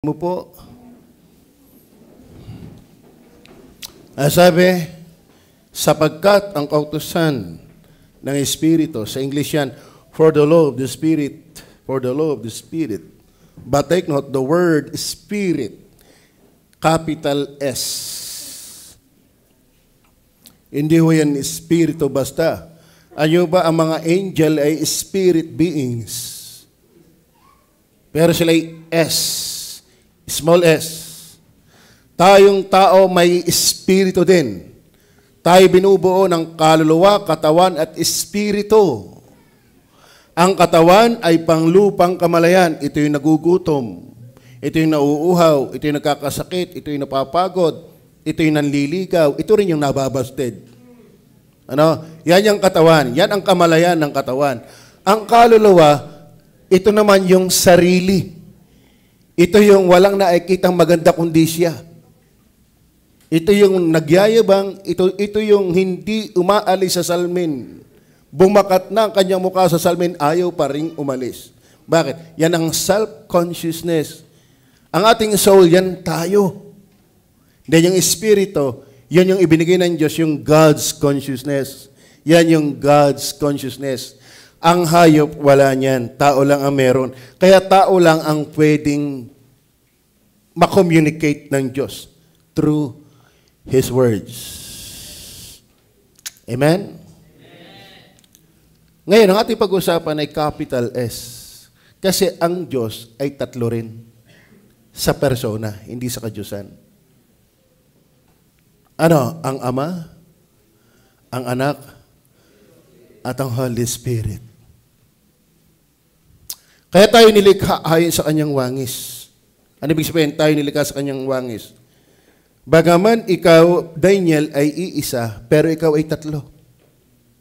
mo po. Sabi, sapagkat ang kautusan ng Espiritu, sa English yan, for the law of the Spirit, But take note, the word Spirit, capital S. Hindi ho yan Espiritu basta. Ano ba, ang mga angel ay spirit beings. Pero sila ay S. Small s. Tayong tao may espiritu din. Tayo binubuo ng kaluluwa, katawan at espiritu. Ang katawan ay panglupang kamalayan. Ito yung nagugutom. Ito yung nauuhaw. Ito yung nagkakasakit. Ito yung napapagod. Ito yung nanliligaw. Ito rin yung nababasted. Ano? Yan yung katawan. Yan ang kamalayan ng katawan. Ang kaluluwa, ito naman yung sarili. Ito yung walang nakikitang maganda kundi siya. Ito yung nagyayabang, ito yung hindi umaalis sa salmin. Bumakat na ang kanyang mukha sa salmin, ayaw pa rin umalis. Bakit? Yan ang self-consciousness. Ang ating soul, yan tayo. Then yung espiritu, yan yung ibinigay ng Diyos, yung God's consciousness. Yan yung God's consciousness. Ang hayop, wala niyan. Tao lang ang meron. Kaya tao lang ang pwedeng makommunicate ng Diyos through His words. Amen? Ngayon, ang ating pag-usapan ay capital S. Kasi ang Diyos ay tatlo rin sa persona, hindi sa kadyusan. Ano? Ang Ama, ang Anak, at ang Holy Spirit. Kaya tayo nilikha ayon sa kanyang wangis. Ano ibig sabihin? Tayo nilikha sa kanyang wangis. Bagaman ikaw, Daniel, ay iisa, pero ikaw ay tatlo.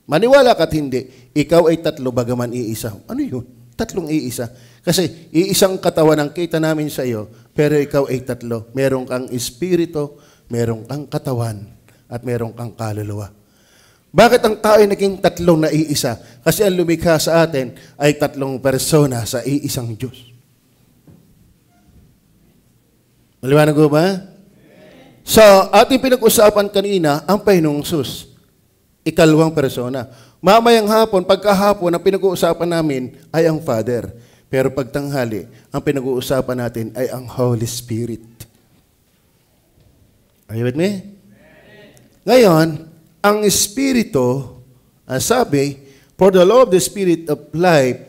Maniwala ka't hindi, ikaw ay tatlo, bagaman iisa. Ano yun? Tatlong iisa. Kasi iisang katawan ang kita namin sa iyo, pero ikaw ay tatlo. Meron kang espiritu, meron kang katawan, at meron kang kaluluwa. Bakit ang tao ay naging tatlong na iisa? Kasi ang lumikha sa atin ay tatlong persona sa iisang Diyos. Maliwanag ko ba? So, ating pinag-usapan kanina, ang Panginoong Hesus, ikalawang persona. Mamayang hapon, pagkahapon, ang pinag-uusapan namin ay ang Father. Pero pagtanghali, ang pinag-uusapan natin ay ang Holy Spirit. Are you with me? Ngayon, ang Espiritu, sabi, for the law of the Spirit of life,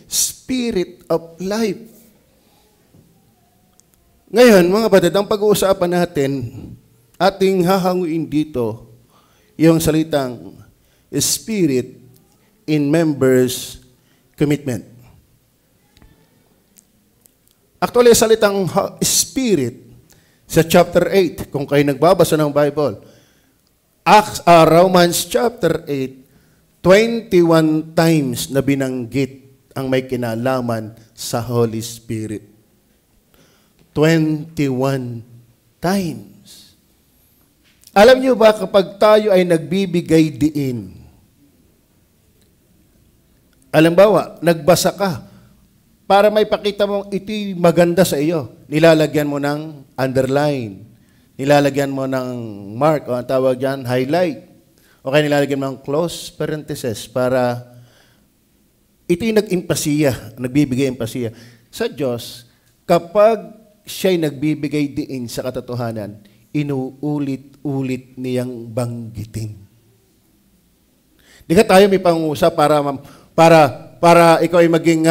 Spirit of life. Ngayon, mga batid, ang pag-uusapan natin, ating hahanguin dito, yung salitang Spirit in members commitment. Actually, salitang Spirit sa chapter 8, kung kayo nagbabasa ng Bible, Romans chapter 8, 21 times na binanggit ang may kinalaman sa Holy Spirit. 21 times. Alam niyo ba kapag tayo ay nagbibigay diin, halimbawa, nagbasa ka, para may pakita mong ito'y maganda sa iyo, nilalagyan mo ng underline, nilalagyan mo ng mark, o ang tawag dyan, highlight. O kaya nilalagyan mo ng close parenthesis para ito'y nag-impasiya, nagbibigay impasiya. Sa Diyos, kapag siya'y nagbibigay diin sa katotohanan, inuulit-ulit niyang banggitin. Di ka tayo may pangusap para ikaw ay maging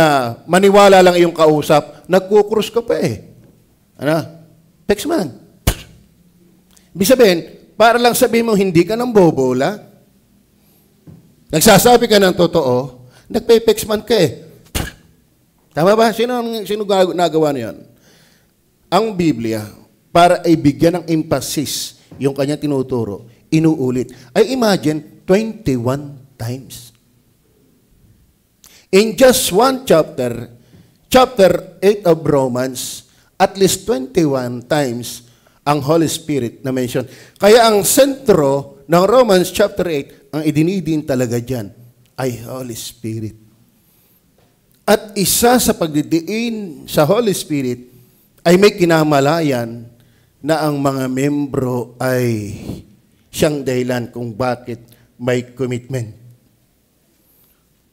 maniwala lang iyong kausap, nagkukrus ka pa eh. Ano? Text man. Ibig sabihin, para lang sabihin mo, hindi ka ng bobola. Nagsasabi ka ng totoo, nagpe-pex man ka eh. Tama ba? Sino nagawa niyan? Ang Biblia, para ay bigyan ng emphasis yung kanyang tinuturo, inuulit. Ay imagine, 21 times. In just one chapter 8 of Romans, at least 21 times, ang Holy Spirit na mention. Kaya ang sentro ng Romans chapter 8, ang idinidin talaga dyan, ay Holy Spirit. At isa sa pagdidiin sa Holy Spirit ay may kinamalayan na ang mga membro ay siyang dahilan kung bakit may commitment.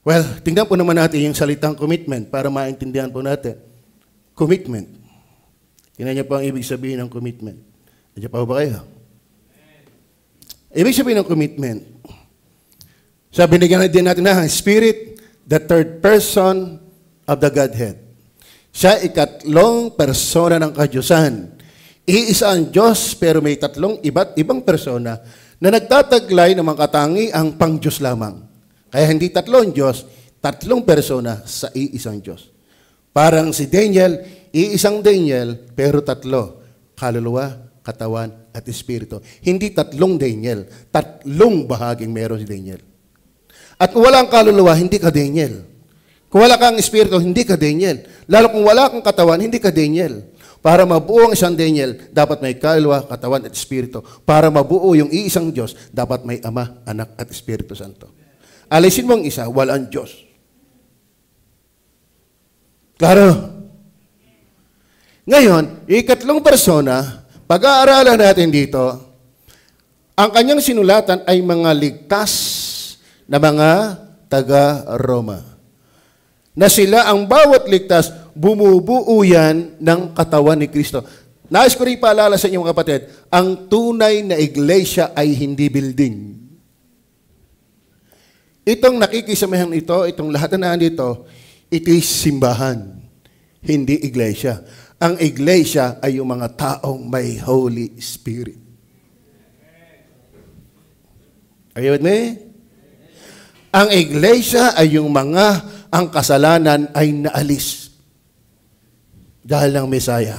Well, tingnan po naman natin yung salitang commitment para maintindihan po natin. Commitment. Tingnan niyo po ang ibig sabihin ng commitment. Nandiyan pa ba kayo? Ibig sabihin ng commitment. Sabi din natin na Spirit, the third person of the Godhead. Siya ikatlong persona ng kadyusan. Iisa ang Diyos pero may tatlong iba't ibang persona na nagtataglay ng mga katangiang pang-Diyos lamang. Kaya hindi tatlong Diyos, tatlong persona sa iisang Diyos. Parang si Daniel, iisang Daniel, pero tatlo. Kaluluwa, katawan, at espiritu. Hindi tatlong Daniel, tatlong bahaging meron si Daniel. At kung wala kang kaluluwa, hindi ka Daniel. Kung wala kang espiritu, hindi ka Daniel. Lalo kung wala kang katawan, hindi ka Daniel. Para mabuo ang isang Daniel, dapat may kaluluwa, katawan, at espiritu. Para mabuo yung iisang Diyos, dapat may Ama, Anak, at Espiritu Santo. Alisin mo ang isa, walang Diyos. Klaro? Ngayon, ikatlong persona, pag-aaralan natin dito, ang kanyang sinulatan ay mga ligtas na mga taga-Roma. Na sila ang bawat ligtas, bumubuo yan ng katawan ni Kristo. Nais ko rin paalala sa inyo mga kapatid, ang tunay na iglesia ay hindi building. Itong nakikisamahan ito, itong lahat na nandito, ito ay simbahan, hindi iglesia. Ang iglesia ay yung mga taong may Holy Spirit. Are you with me? Ang iglesia ay yung mga ang kasalanan ay naalis dahil ng Mesaya.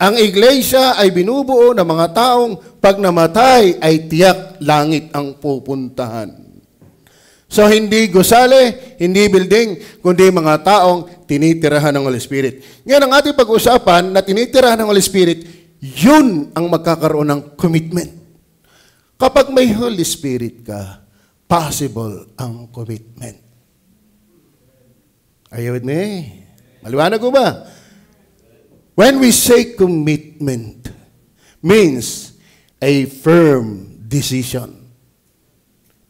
Ang iglesia ay binubuo ng mga taong pag namatay ay tiyak langit ang pupuntahan. So hindi gusali, hindi building, kundi mga taong tinitirahan ng Holy Spirit. Ngayon ang ating pag-usapan na tinitirahan ng Holy Spirit, yun ang magkakaroon ng commitment. Kapag may Holy Spirit ka, possible ang commitment. Are you with me? Maliwanag ko ba? When we say commitment, means a firm decision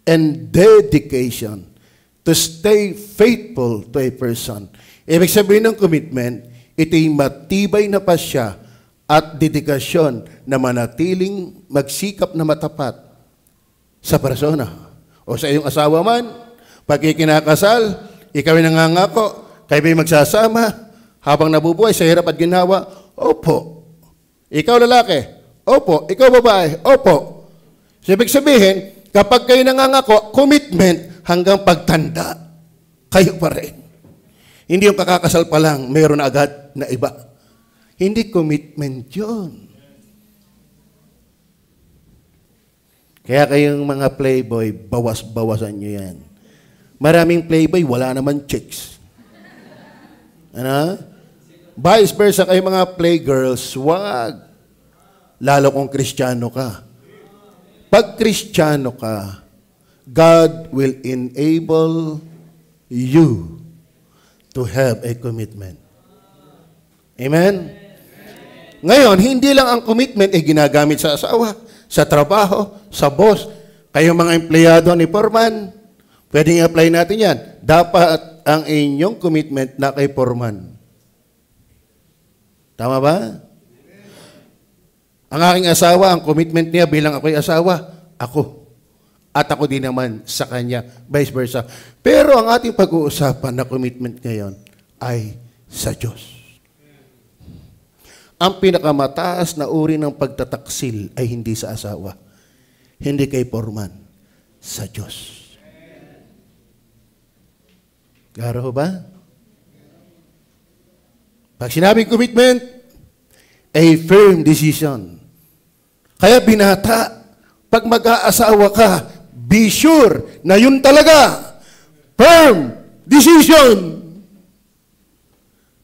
and dedication to stay faithful to a person. Ibig sabihin ng commitment, ito'y matibay na pasya at dedikasyon na manatiling magsikap na matapat sa persona. O sa iyong asawa man, pag ikinakasal, ikaw ay nangangako, kayo ba'y magsasama, habang nabubuhay sa hirap at ginawa, opo. Ikaw lalaki, opo. Ikaw babae, opo. So, ibig sabihin, kapag kayo nangangako, commitment hanggang pagtanda, kayo pa rin. Hindi yung kakakasal pa lang, mayroon na agad na iba. Hindi commitment yun. Kaya kayong mga playboy, bawas-bawasan nyo yan. Maraming playboy, wala naman chicks. Ano? Vice versa kayo mga playgirls, wag. Lalo kung Kristiyano ka. Pag Kristiyano ka, God will enable you to have a commitment. Amen? Ngayon, hindi lang ang commitment ay ginagamit sa asawa, sa trabaho, sa boss. Kayong mga empleyado ni Foreman, pwedeng i-apply natin yan. Dapat ang inyong commitment na kay Foreman. Tama ba? Ang aking asawa, ang commitment niya bilang ako'y asawa, ako. At ako din naman sa kanya, vice versa. Pero ang ating pag-uusapan na commitment ngayon ay sa Diyos. Ang pinakamataas na uri ng pagtataksil ay hindi sa asawa, hindi kay Foreman, sa Diyos. Klaro ba? Pag sinabing commitment, a firm decision. Kaya binata, pag mag-aasawa ka, be sure na yun talaga. Firm decision.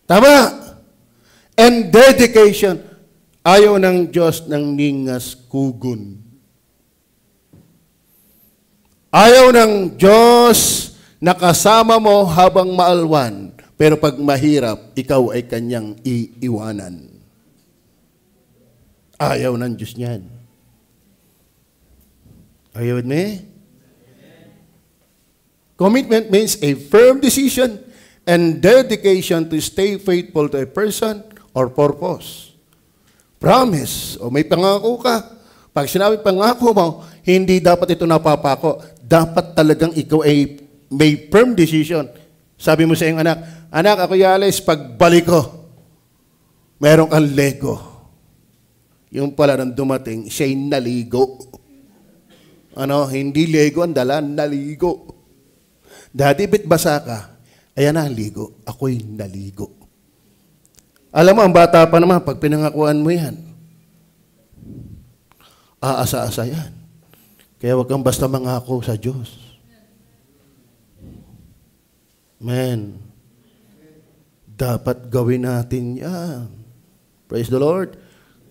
Tama? And dedication. Ayaw ng Diyos ng ningas kugon. Ayaw ng Diyos na kasama mo habang maalwan, Pero pag mahirap, ikaw ay kanyang iiwanan. Ayaw ng Diyos niyan. Are you with me? Commitment means a firm decision and dedication to stay faithful to a person or purpose. Promise, o may pangako ka. Pag sinabi pangako mo, hindi dapat ito napapako. Dapat talagang ikaw ay may firm decision. Sabi mo sa iyong anak, anak, ako yalis, pagbalik ko, meron kang Lego. Yung pala nang dumating, siya'y naligo. Hindi Lego ang dala, naligo. Daddy, bit basa ka? Ayan na, ligo. Ako'y naligo. Alam mo, ang bata pa naman, pag pinangakuan mo yan, aasa-asa yan. Kaya huwag kang basta mangako sa Diyos. Amen. Dapat gawin natin yan. Praise the Lord.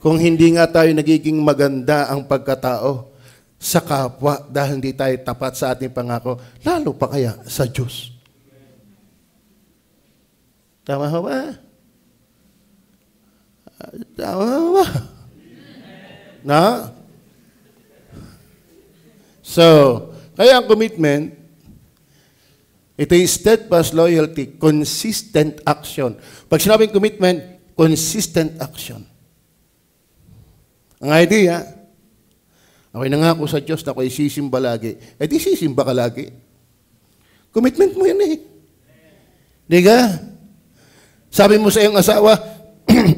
Kung hindi nga tayo nagiging maganda ang pagkatao sa kapwa dahil hindi tayo tapat sa ating pangako, lalo pa kaya sa Diyos. Tama ba? Tama ba? Na? So, kaya ang commitment, ito is steadfast loyalty, consistent action. Pag sinabing commitment, consistent action. Ang idea, ako'y nangako sa Diyos na ako'y sisimba lagi. Eh di sisimba ka lagi. Commitment mo yan eh. Di ka? Sabi mo sa iyong asawa,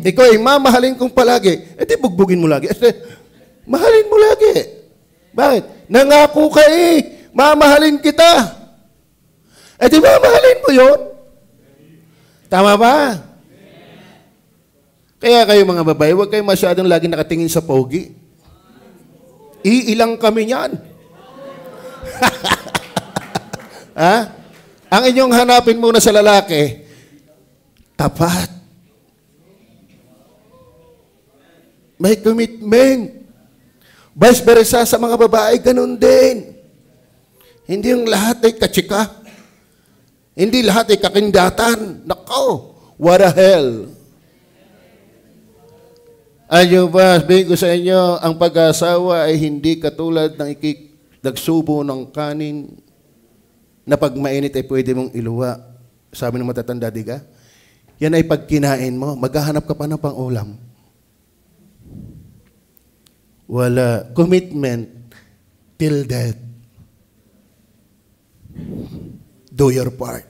ikaw ay mamahalin kong palagi. Eh di bugbugin mo lagi. Mahalin mo lagi. Bakit? Nangako ka eh. Mamahalin kita. Eh di mamahalin mo yun. Tama ba? Kaya kayo mga babae, huwag kayo masyadong lagi nakatingin sa pogi. Iilang kami niyan. Ha? Ang inyong hanapin muna sa lalaki, tapat. May commitment. Vice versa sa mga babae, ganun din. Hindi yung lahat ay katsika. Hindi lahat ay kakindatan. Nako, what a hell. Ayaw ba, sabihin ko sa inyo, ang pag-asawa ay hindi katulad ng nagsubo ng kanin na pag mainit ay pwede mong iluwa. Sabi ng matatanda, di ka? Yan ay pag kinain mo, maghahanap ka pa ng pang-ulam. Wala. Commitment till death. Do your part.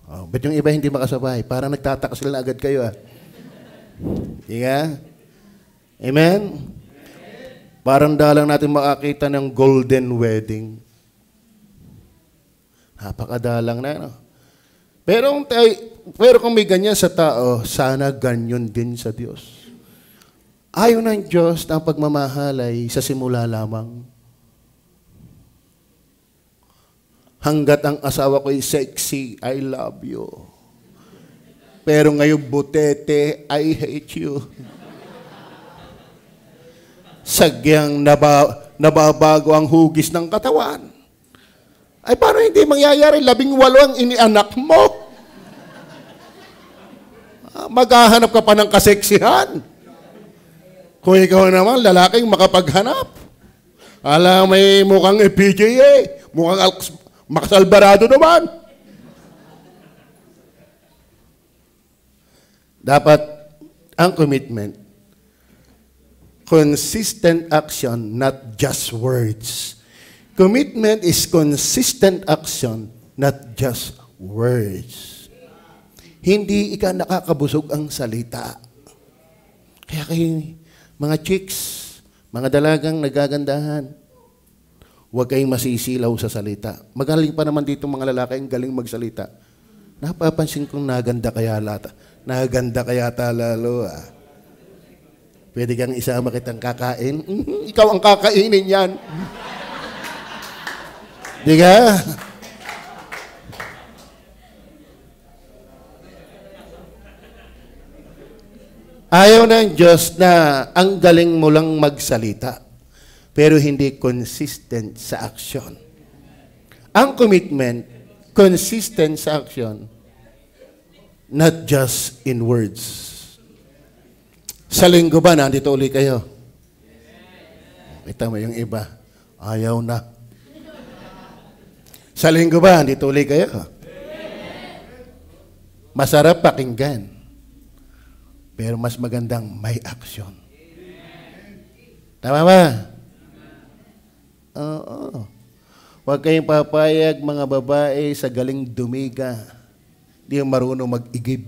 Oh, ba't yung iba hindi makasabay? Parang nagtataka sila na agad kayo ah. Yeah? Amen? Parang dalang natin makakita ng golden wedding. Napakadalang na, no? Pero kung may ganyan sa tao, sana ganyan din sa Diyos. Ayaw ng Diyos na ang pagmamahal ay sa simula lamang. Hanggat ang asawa ko'y sexy, I love you. Pero ngayon, butete, I hate you. Sagyang nababago ang hugis ng katawan. Ay, paano hindi mangyayari? 18 ang inianak mo. Maghahanap ka pa ng kaseksihan. Kung ikaw naman, lalaking makapaghanap. Alam, may mukhang PJA, mukhang Max Alvarado naman. Dapat ang commitment, consistent action, not just words. Commitment is consistent action, not just words. Hindi ika nakakabusog ang salita. Kaya kayo, mga chicks, mga dalagang nagagandahan, huwag kayong masisilaw sa salita. Magaling pa naman dito mga lalaki, ang galing magsalita. Napapansin kong naganda kaya lata. Naganda kaya lalo ah. Pwede kang isama kitang kakain. Ikaw ang kakainin yan. Di ka? Ayaw ng Diyos na ang galing mo lang magsalita, pero hindi consistent sa action. Ang commitment, consistent sa action, not just in words. Sa linggo ba, nandito ulit kayo? Kita mo yung iba, ayaw na. Sa linggo ba, nandito ulit kayo? Masarap pakinggan. Pero mas magandang may aksyon. Tama ba? Oo. Huwag kayong papayag mga babae sa galing dumiga. Di yung marunong mag-igib.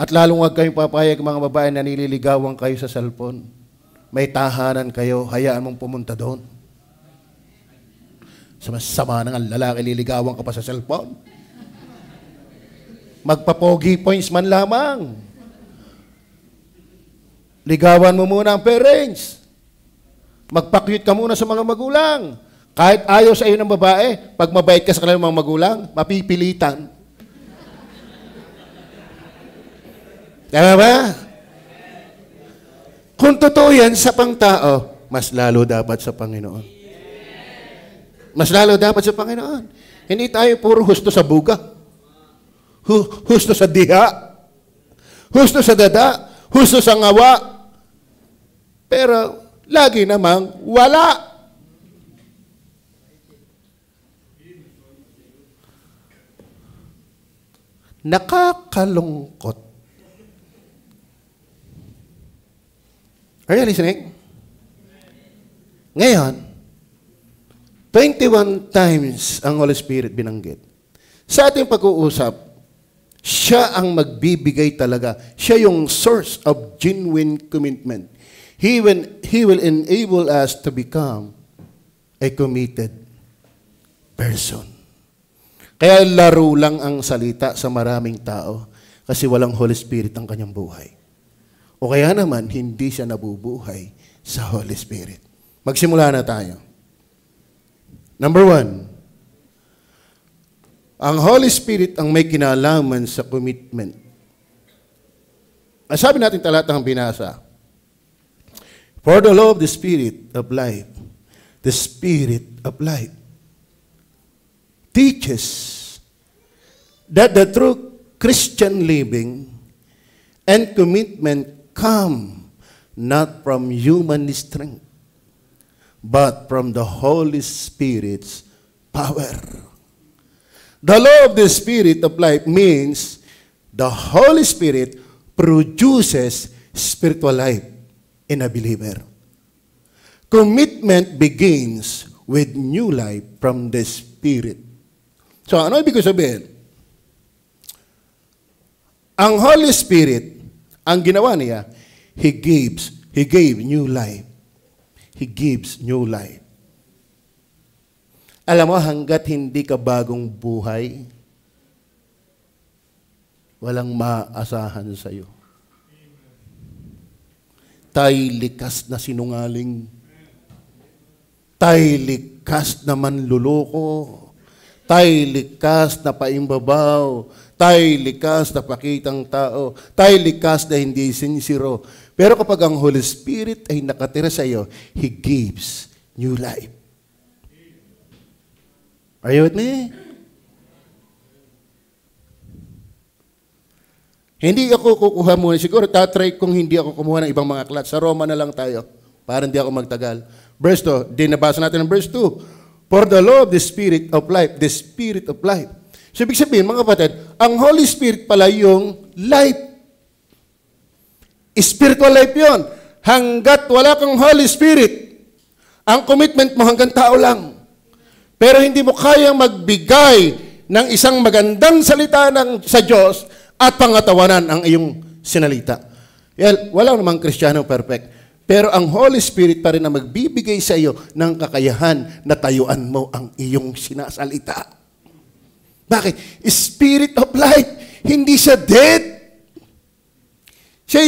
At lalong huwag kayong papayag mga babae na nililigawan kayo sa cellphone. May tahanan kayo, hayaan mong pumunta doon. Sama na nga lalaki, liligawan ka pa sa cellphone. Magpa-pogi points man lamang. Ligawan mo muna ang parents. Magpa-cute ka muna sa mga magulang. Kahit ayaw sa iyo ng babae, pag mabait ka sa kanilang mga magulang, mapipilitan. Tama ba? Kung totoo yan sa pangtao, mas lalo dapat sa Panginoon. Mas lalo dapat sa Panginoon. Hindi tayo puro husto sa buga. Husto sa diha. Husto sa dada. Husto sa ngawa. Pero, lagi namang wala. Nakakalungkot. Are you listening? Ngayon, 21 times ang Holy Spirit binanggit. Sa ating pag-uusap, siya ang magbibigay talaga. Siya yung source of genuine commitment. He will enable us to become a committed person. Kaya laro lang ang salita sa maraming tao kasi walang Holy Spirit ang kanyang buhay. O kaya naman, hindi siya nabubuhay sa Holy Spirit. Magsimula na tayo. Number 1, ang Holy Spirit ang may kinalaman sa commitment. Sabi natin talatang binasa, for the law of the Spirit of life, the Spirit of life, teaches that the true Christian living and commitment come not from human strength, but from the Holy Spirit's power. The law of the Spirit of life means the Holy Spirit produces spiritual life in a believer. Commitment begins with new life from the Spirit. So, ano ibig sabihin? Ang Holy Spirit, ang ginawa niya, He gave new life. He gives new life. Alam mo, hanggat hindi ka bagong buhay, walang maaasahan sa iyo. Tayo'y likas na sinungaling. Tayo'y likas na manluloko. Tayo'y likas na paimbabaw. Tayo'y likas na pakitang tao. Tayo'y likas na hindi sincero. Pero kapag ang Holy Spirit ay nakatira sa iyo, He gives new life. Are you with me? Hindi ako kukuha muna. Siguro tatry kung hindi ako kumuha ng ibang mga aklat. Sa Roma na lang tayo para hindi ako magtagal. Verse 2. Dinabasa natin ang verse 2. For the law of the Spirit of life, the Spirit of life. So, ibig sabihin, mga kapatid, ang Holy Spirit pala yung life. Spiritual life yun. Hanggat wala kang Holy Spirit, ang commitment mo hanggang tao lang. Pero hindi mo kayang magbigay ng isang magandang salita sa Diyos at pangatawanan ang iyong sinalita. Wala namang Kristiyano perfect. Pero ang Holy Spirit pa rin na magbibigay sa iyo ng kakayahan na tayuan mo ang iyong sinasalita. Bakit? Spirit of life. Hindi siya dead. Siya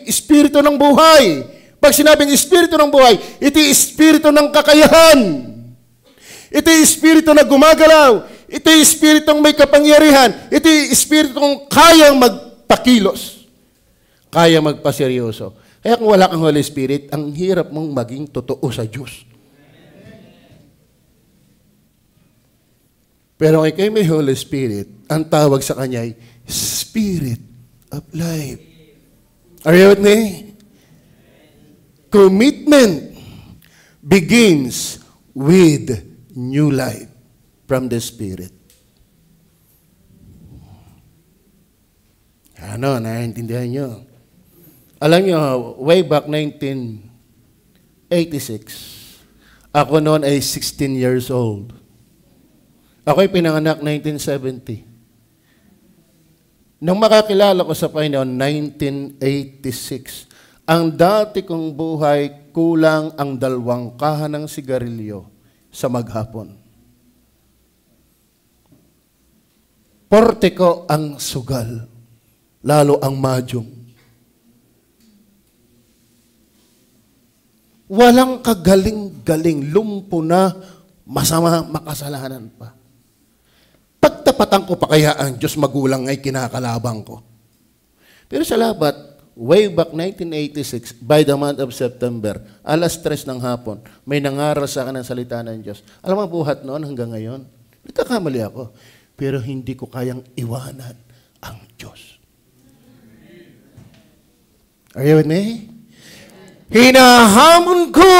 espiritu ng buhay. Pag sinabing espiritu ng buhay, ito espiritu ng kakayahan. Ito espiritu na gumagalaw. Ito espiritu may kapangyarihan. Ito espiritu kayang magpakilos. Kaya magpaseryoso. Kaya kung wala kang Holy Spirit, ang hirap mong maging totoo sa Diyos. Pero kay may Holy Spirit, ang tawag sa Kanya ay Spirit of Life. Are you with me? Commitment begins with new life from the Spirit. Ano, naiintindihan nyo? Alam nyo, way back 1986, ako noon ay 16 years old. Ako'y pinanganak 1970. Nung makakilala ko sa Panginoon, 1986, ang dati kong buhay kulang ang 2 kahan ng sigarilyo sa maghapon. 40 ko ang sugal, lalo ang madyong. Walang kagaling-galing, lumpo na, masama, makasalanan pa. Pagtapatan ko pa kaya ang Diyos magulang ay kinakalabang ko. Pero sa labat, way back 1986, by the month of September, 3:00 ng hapon, may nangaral sa akin ng salita ng Diyos. Alam mo, buhat noon hanggang ngayon, nagkakamali ako, pero hindi ko kayang iwanan ang Diyos. Are you with me? Hinahamon ko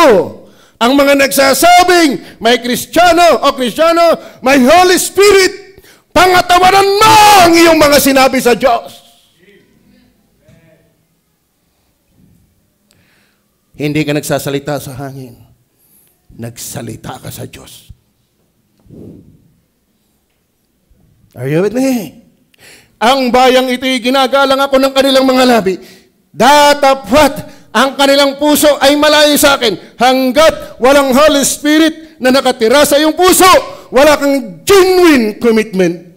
ang mga nagsasabing may Kristiyano o Kristiyano, may Holy Spirit. Pangatawanan mo ang iyong mga sinabi sa Diyos. Hindi ka nagsasalita sa hangin. Nagsalita ka sa Diyos. Are you with me? Ang bayang ito'y ginagalang ako ng kanilang mga labi. Datapwat ang kanilang puso ay malayo sa akin hanggat walang Holy Spirit na nakatira sa iyong puso. Wala kang genuine commitment.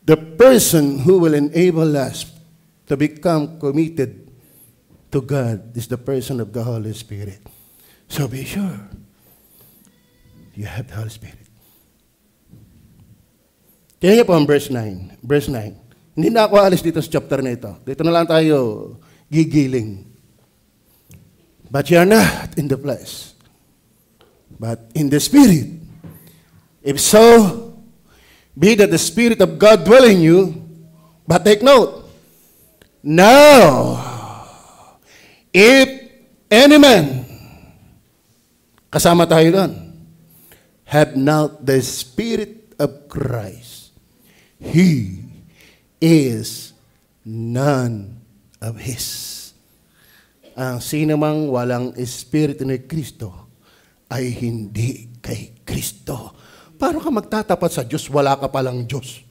The person who will enable us to become committed to God is the person of the Holy Spirit. So be sure you have the Holy Spirit. Tingnan niyo po ang verse 9. Verse 9. Hindi na ako alis dito sa chapter na ito. Dito na lang tayo gigiling. But you are not in the flesh, but in the Spirit. If so, be that the Spirit of God dwell in you. But take note, now, if any man, kasama tayo doon, have not the Spirit of Christ, he is none of His. Ang sino mang walang Espiritu ni Kristo ay hindi kay Kristo. Paano ka magtatapat sa Diyos, wala ka palang Diyos?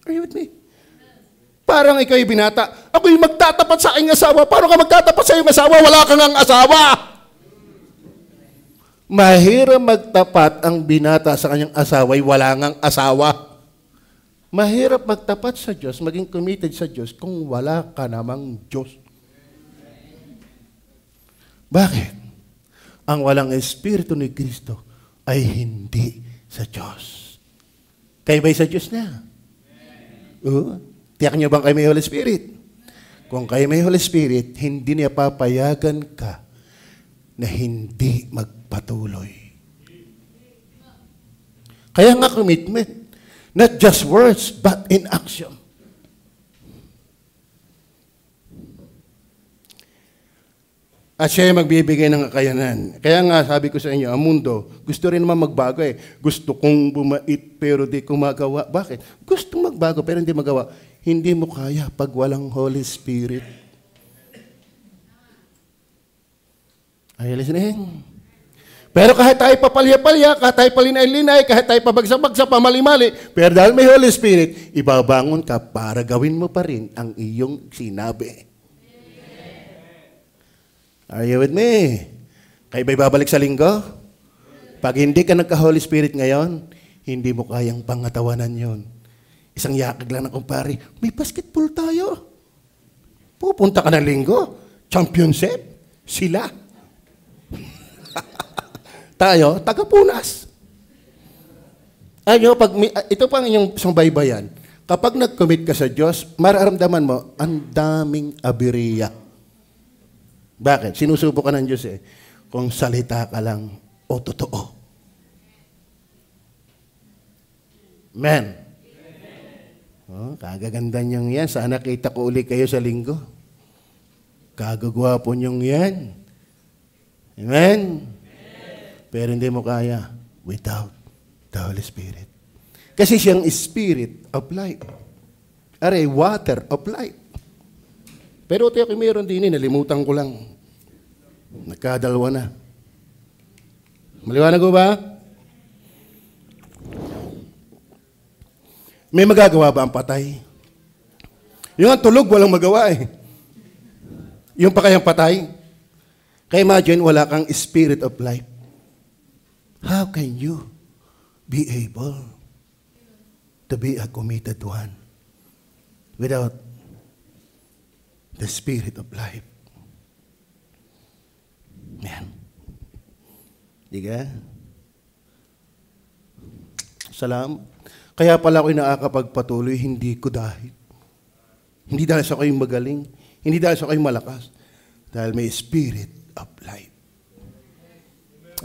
Are you with me? Parang ikaw yung binata, ako'y magtatapat sa aking asawa. Paano ka magtatapat sa iyong asawa, wala kang ang asawa? Mahirap magtapat ang binata sa kanyang asawa, wala ngang asawa. Mahirap magtapat sa Diyos, maging committed sa Diyos kung wala ka namang Diyos. Bakit? Ang walang Espiritu ni Kristo ay hindi sa Diyos. Kayo ba'y sa Diyos na? Tiyak niyo bang kayo may Holy Spirit? Kung kayo may Holy Spirit, hindi niya papayagan ka na hindi magpatuloy. Kaya nga commitment. Not just words, but in action. At siya ay magbibigay ng kakayanan. Kaya nga, sabi ko sa inyo, ang mundo, gusto rin naman magbago eh. Gusto kong bumait, pero di ko magawa. Bakit? Gusto magbago, pero hindi magawa. Hindi mo kaya pag walang Holy Spirit. Are you listening? Pero kahit tayo papalya-palya, kahit tayo palinay-linay, kahit tayo pabagsa-bagsa, pamali-mali, pero dahil may Holy Spirit, ibabangon ka para gawin mo pa rin ang iyong sinabi. Are you with me? Kayo ba'y babalik sa linggo? Pag hindi ka nagka-Holy Spirit ngayon, hindi mo kayang pangatawanan yon. Isang yakag lang ng kumpare, may basketball tayo. Pupunta ka ng linggo, championship, sila. Tayo, taga-Punas. Ito pang inyong isang baybayan. Kapag nag-commit ka sa Diyos, mararamdaman mo, ang daming abiriya. Bakit? Sinusubo ka ng Diyos eh. kung salita ka lang o totoo. Amen. Oh, kagaganda niyong yan. Sana kita ko uli kayo sa linggo. Kagagwapo niyong yan. Amen. Pero hindi mo kaya without the Holy Spirit. Kasi siyang Spirit of life. Are water of life. Pero tayo meron din nalimutan ko lang. Nagkadalwa na. Maliwanag ko ba? May magagawa ba ang patay? Yung ang tulog, walang magawa eh. Yung pa kayang patay? Kaya imagine, wala kang spirit of life. How can you be able to be a committed one without the spirit of life? Yan. Diga? Salam. Kaya pala ako'y nakakapagpatuloy, hindi ko dahil. Hindi dahil sa ako'y magaling. Hindi dahil sa ako'y malakas. Dahil may spirit of life.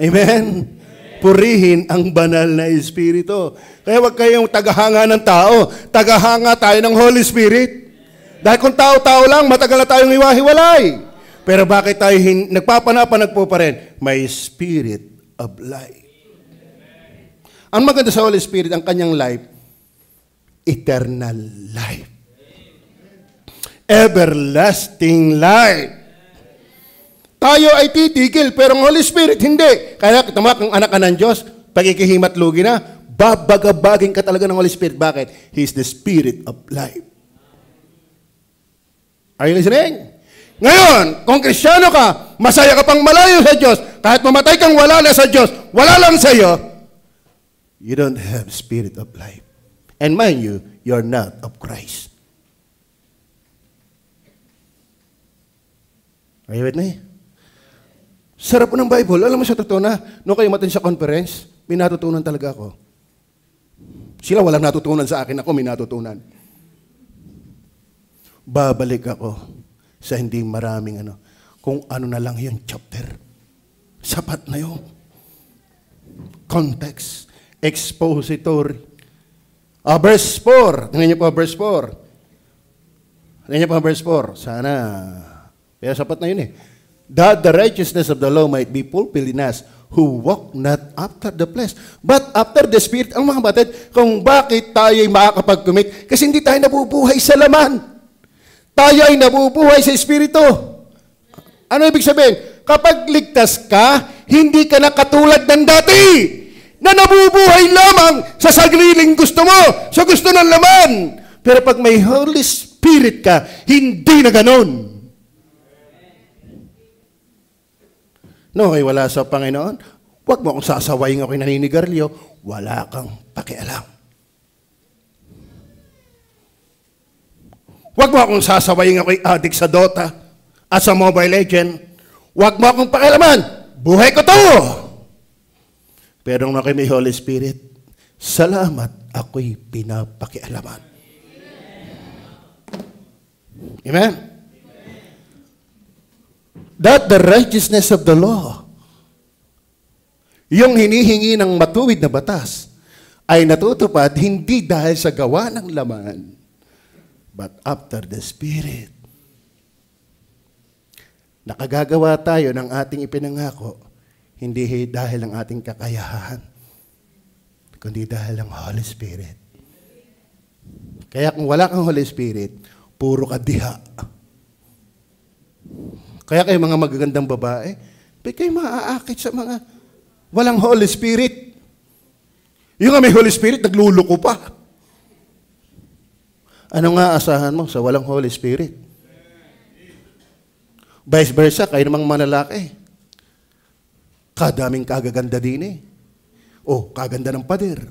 Amen? Purihin ang banal na Espiritu. Kaya huwag kayong tagahanga ng tao. Tagahanga tayo ng Holy Spirit. Dahil kung tao-tao lang, matagal na tayong iwahiwalay. Pero bakit tayo nagpapanapa pa rin? May Spirit of life. Ang maganda sa Holy Spirit, ang kanyang life, eternal life. Everlasting life. Tayo ay titigil, pero ang Holy Spirit, hindi. Kaya tama kung anak ka ng Diyos, pagkikihimat lugi na, babagabagin ka talaga ng Holy Spirit. Bakit? He is the Spirit of life. Are you listening? Ngayon, kung Kristiyano ka, masaya ka pang malayo sa Diyos, kahit mamatay kang wala na sa Diyos, wala lang sa iyo, you don't have spirit of life. And mind you, you're not of Christ. Are you with me? Sarap po ng Bible. Alam mo sa totoo na, nung kayo matin sa conference, may natutunan talaga ako. Sila walang natutunan sa akin, ako may natutunan. Babalik ako sa hindi maraming kung ano na lang yung chapter. Sapat na yun. Context. Expository. Verse 4. Tingnan niyo po verse 4. Tingnan niyo po verse 4. Sana. Pero sapat na yun eh. That the righteousness of the law might be fulfilled in us who walk not after the flesh, but after the Spirit. Ang mga batid, kung bakit tayo ay makakapag-commit? Kasi hindi tayo nabubuhay sa laman. Tayo ay nabubuhay sa Espiritu. Ano ibig sabihin? Kapag ligtas ka, hindi ka na katulad ng dati na nabubuhay lamang sa sariling gusto mo, sa gusto ng laman. Pero pag may Holy Spirit ka, hindi na ganon. No, kay wala sa Panginoon, huwag mo akong sasawayin ako'y naninigarilyo, wala kang pakialam. Huwag mo akong sasawayin ako'y addict sa Dota at sa Mobile Legend, huwag mo akong pakialaman, buhay ko to! Pero nung may Holy Spirit, salamat, ako'y pinapakialaman. Amen? That the righteousness of the law, yung hinihingi ng matuwid na batas, ay natutupad hindi dahil sa gawa ng laman, but after the Spirit. Nakagagawa tayo ng ating ipinangako, hindi dahil ng ating kakayahan, kundi dahil ng Holy Spirit. Kaya kung wala kang Holy Spirit, puro ka diha. Kaya kayo mga magagandang babae, kayo maaakit sa mga walang Holy Spirit. Yung may Holy Spirit, nagluluko pa. Ano nga asahan mo sa walang Holy Spirit? Vice versa, kayo namang manlalaki. Kadaming kagaganda din eh. O, kaganda ng pader.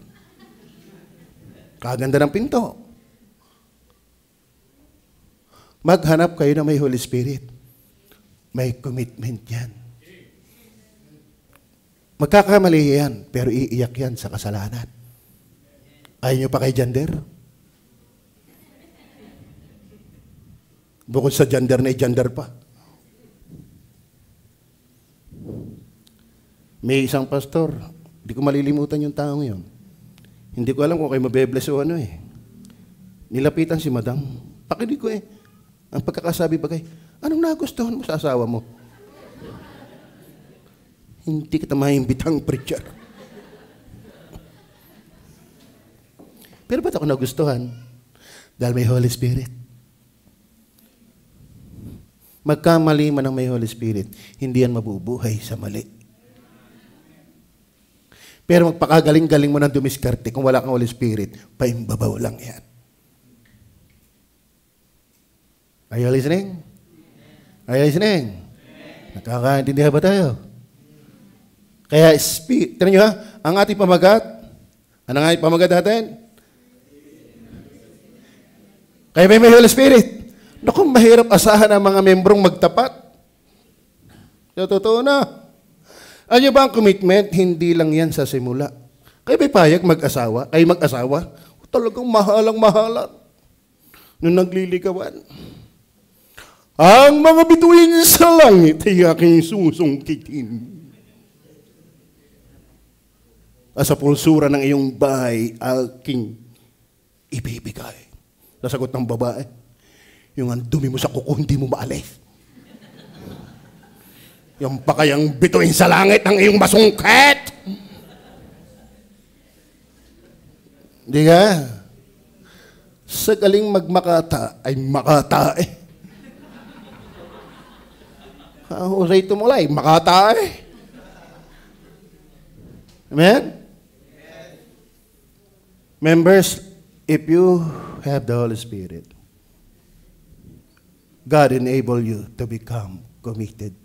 Kaganda ng pinto. Maghanap kayo na may Holy Spirit. May commitment yan. Magkakamali yan, pero iiyak yan sa kasalanan. Ayaw nyo pa kay gender? Bukod sa gender na i-gender pa. May isang pastor, hindi ko malilimutan yung taong yun. Hindi ko alam kung kayo mabebless o ano eh. Nilapitan si madam. Pakinig ko eh. Ang pagkakasabi bagay, anong nagustuhan mo sa asawa mo? Hindi kita maimbitang preacher. Pero ba't ako nagustuhan? Dahil may Holy Spirit. Magkamali man ang may Holy Spirit, hindi yan mabubuhay sa mali. Pero magpakagaling-galing mo ng dumiskarte kung wala kang Holy Spirit, paimbabaw lang yan. Are you listening? Are you listening? Nakakaintindihan ba tayo? Kaya, tignan nyo ha, ang ating pamagat, ano nga yung pamagat natin? Kaya may Holy Spirit. Naku, mahirap asahan ang mga membrong magtapat. So, totoo na. Ano ba ang commitment? Hindi lang yan sa simula. Kayo may payag mag-asawa? Kayo mag-asawa? Talagang mahalang-mahalan. Nung nagliligawan. Ang mga bituin sa langit ay aking susungkitin. Sa pulsura ng iyong bahay, aking ibibigay. Nasagot ng babae, yung ang dumi mo sa kuko, hindi mo maalis. Yung pa kayang bituin sa langit ng iyong masungkit. Hindi ka? Sa galing magmakata, ay makata eh. Husay tumulay, makata eh. Amen? Members, if you have the Holy Spirit, God enable you to become committed.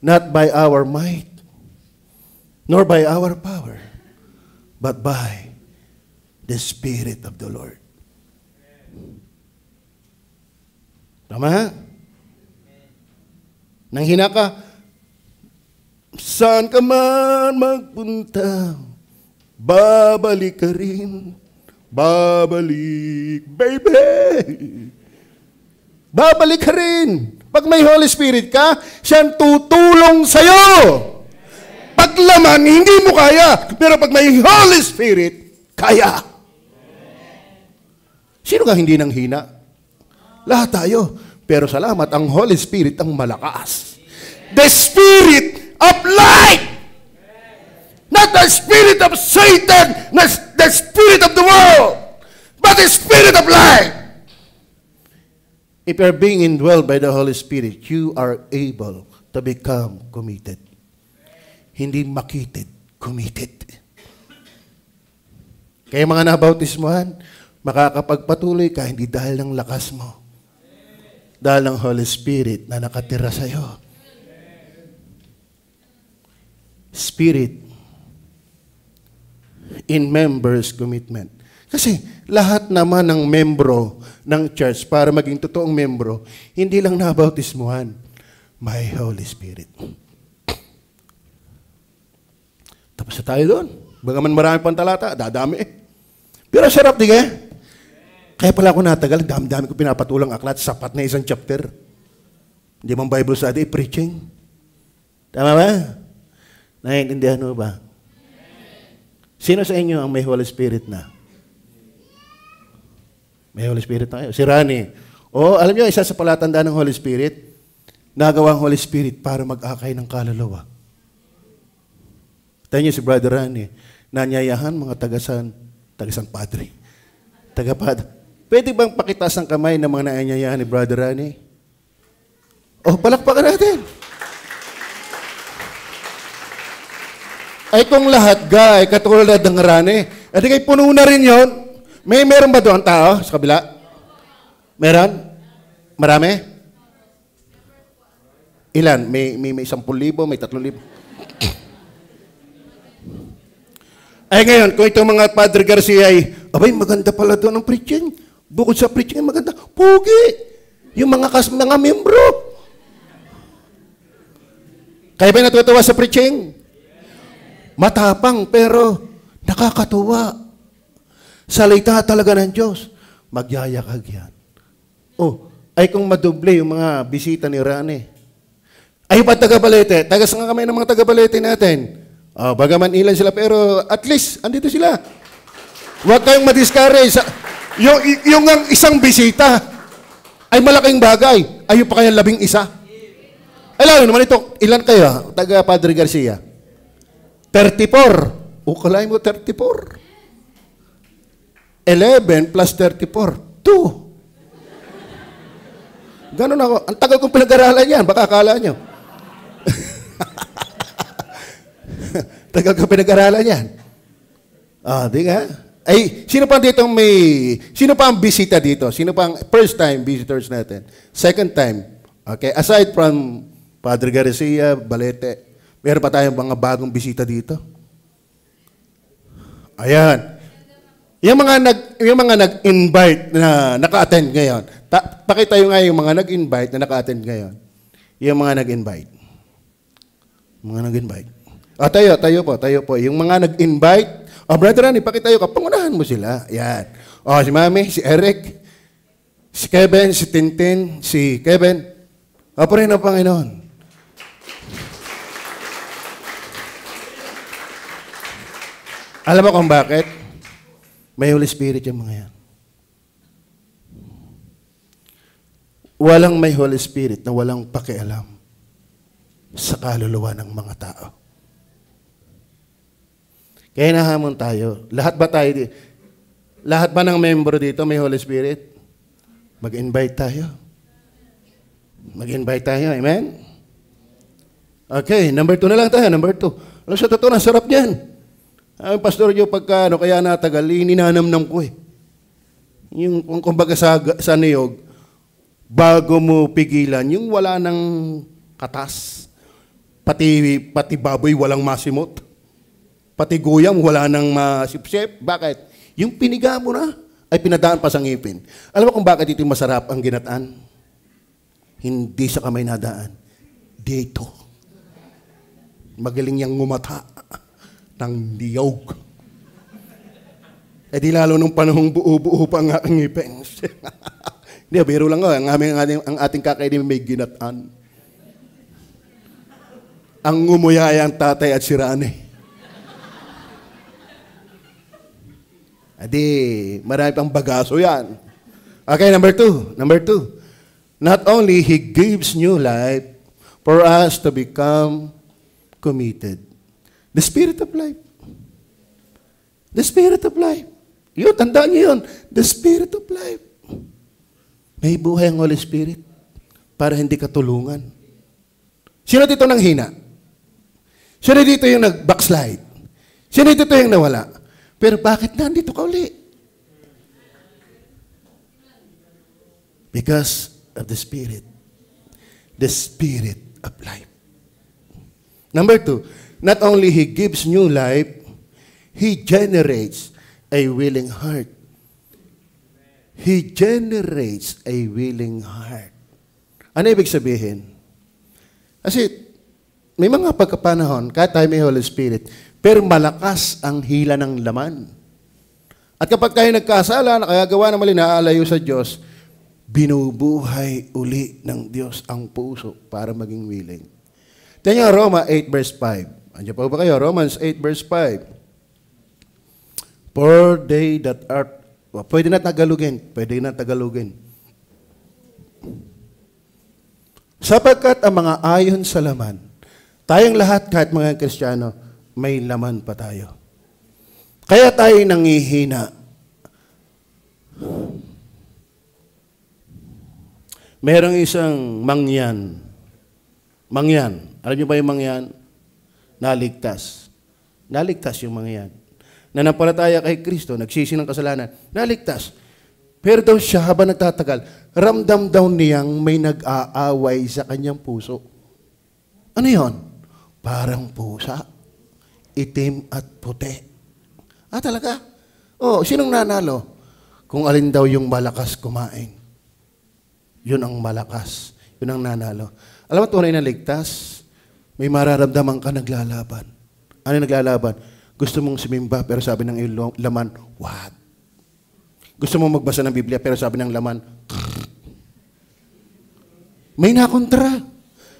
Not by our might, nor by our power, but by the Spirit of the Lord. Tama? Nang hina ka, saan ka man magpunta, babalik ka rin. Babalik, baby! Babalik ka rin. Pag may Holy Spirit ka, siyang tutulong sa'yo. Pag laman, hindi mo kaya. Pero pag may Holy Spirit, kaya. Sino ka hindi nang hina? Lahat tayo. Pero salamat, ang Holy Spirit ang malakas. The Spirit of light! Not the spirit of Satan, not the spirit of the world, but the Spirit of life. If you are being indwelled by the Holy Spirit, you are able to become committed. Hindi makited, committed. Kaya mga nabautismuhan, makakapagpatuloy ka hindi dahil ng lakas mo, dahil ng Holy Spirit na nakatira sa iyo. Spirit in members' commitment. Kasi lahat naman ng membro ng church, para maging totoong membro, hindi lang nabautismuhan, may Holy Spirit. Tapos na tayo doon. Bagaman marami pang talata, dadami eh. Pero sarap, di kaya? Kaya pala ako natagal, dami-dami ko pinapatulang aklat, sapat na isang chapter. Hindi mang Bible study, preaching. Tama ba? Naiintindihan mo ba? Sino sa inyo ang may Holy Spirit na? May Holy Spirit na kayo. Si Rani. O, alam niyo, isa sa palatandaan ng Holy Spirit, nagawa ang Holy Spirit para mag-akay ng kaluluwa. Tayo niyo si Brother Rani, nanyayahan mga tagasan padre. Tagapadre. Pwede bang pakitas ang kamay ng mga nanyayahan ni Brother Rani? O, palakpakan natin. Ay kung lahat ay katulad ng Rani, at kay puno na rin yun. Meron ba doon tao sa kabila? Meron? Marami? Ilan? May 10,000, may 3,000. Ay ngayon, kung itong mga Padre Garcia ay, abay, maganda pala doon ang preaching. Bukod sa preaching ay maganda. Pugi! Yung mga membro. Kaya ba natutuwa sa preaching? Matapang pero nakakatuwa. Salita talaga ng Diyos. Magyayakag yan. Oh, ay kung madoble yung mga bisita ni Rani. Ay pa taga Balete, tagas nga kami ng mga taga Balete natin. Bagaman ilan sila, pero at least, andito sila. Huwag kayong madiscourage. Yung ang isang bisita ay malaking bagay. Ayun pa kayang 11. Ay lalo naman ito, ilan kayo? Taga Padre Garcia. 34. Ukalain mo 34. 11 plus 34. 2. Ganun ako. Ang tagal kong pinag-aralan yan. Baka akala nyo. Tagal kong pinag-aralan yan. Di nga? Ay, sino pa ang bisita dito? Sino pa ang first time visitors natin? Second time. Okay, aside from Padre Garcia, Balete, meron pa tayong mga bagong bisita dito. Ayan. Yung mga nag-invite na naka-attend ngayon. Pakita yung nga yung mga nag-invite na naka-attend ngayon. Yung mga nag-invite. Tayo po. Yung mga nag-invite, Brother Rani, pakitayo ka, pangunahan mo sila. Ayan. Si Mami, si Eric, si Kevin, si Tintin, si Kevin. Rin ang Panginoon. Alam mo kung bakit? May Holy Spirit yung mga yan. Walang may Holy Spirit na walang pakialam sa kaluluwa ng mga tao. Kaya nahamon tayo. Lahat ba ng membro dito may Holy Spirit? Mag-invite tayo. Amen? Okay, number 2 na lang tayo. Number 2. Alam sa totoo, sarap niyan. Pastor Joe, kaya natagal, ninanamnam ko eh. Yung, kumbaga sa niyog, bago mo pigilan, yung wala ng katas. Pati baboy, walang masimot. Pati guyam, wala nang masipsip. Bakit? Yung piniga mo na, ay pinadaan pa sa ngipin. Alam mo kung bakit ito masarap ang ginataan? Hindi sa kamay nadaan. Dito. Magaling niyang ngumata ng diyog. Di lalo nung panahong buo-buo pa ang aking ngipin. Hindi, biro lang ang ating kakainin may ginataan. Ang ngumuyaya ang tatay at si Rani. Marami pang bagaso yan. Okay, number 2. Not only He gives new life for us to become committed. The Spirit of life. The Spirit of life. Yun, tandaan niyo yun. The Spirit of life. May buhay ang Holy Spirit para hindi ka tulungan. Sino dito nang hina? Sino dito yung nag-backslide? Sino dito yung nawala? Pero bakit nandito ka uli? Because of the Spirit. The Spirit of life. Number 2, not only He gives new life, He generates a willing heart. He generates a willing heart. Ano ibig sabihin? Kasi may mga pagkapanahon, kahit tayo may Holy Spirit, pero malakas ang hila ng laman. At kapag tayo nagkasala, nakagawa ng mali, naaalayo sa Diyos, binubuhay uli ng Diyos ang puso para maging willing. Tingnan Roma 8 verse 5. Andiyan pa ba kayo? Romans 8 verse 5. For they that are, pwede na Tagalogin. Sapagkat ang mga ayon sa laman, tayong lahat kahit mga Kristiyano, may laman pa tayo. Kaya tayo nangihina. Merong isang mangyan. Alam niyo ba yung mangyan? Naligtas yung mangyan. Nanampalataya kay Kristo, nagsisi ng kasalanan, naligtas. Pero daw siya, habang nagtatagal, ramdam daw niyang may nag-aaway sa kanyang puso. Ano yon? Parang pusa. Itim at puti. Talaga? Sinong nanalo? Kung alin daw yung malakas kumain. Yun ang malakas. Yun ang nanalo. Alam mo, tunay na ligtas, may mararamdaman ka naglalaban. Ano naglalaban? Gusto mong sumimba, pero sabi ng iyong laman, wag. Gusto mong magbasa ng Biblia, pero sabi ng laman, may nakontra.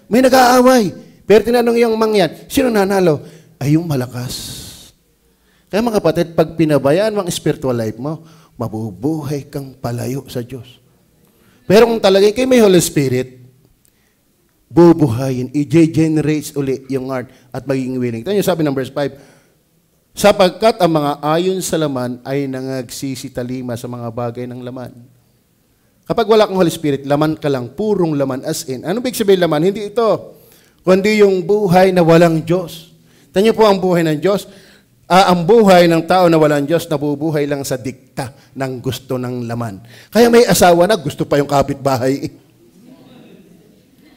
May nag-aaway. Pero tinanong yung mangyan, sino nanalo? Ay, yung malakas. Kaya mga kapatid, pag pinabayaan mo ang spiritual life mo, mabubuhay kang palayo sa Diyos. Pero kung talagang kayo may Holy Spirit, bubuhayin, i-generates uli yung heart at magiging willing. Ito yung sabi ng verse 5, sapagkat ang mga ayon sa laman ay nangagsisitalima sa mga bagay ng laman. Kapag wala kang Holy Spirit, laman ka lang, purong laman as in. Ano big sabihin laman? Hindi ito, kundi yung buhay na walang Diyos. Tanyo po ang buhay ng Diyos. Ang buhay ng tao na walang Diyos, nabubuhay lang sa dikta ng gusto ng laman. Kaya may asawa na, gusto pa yung kapitbahay.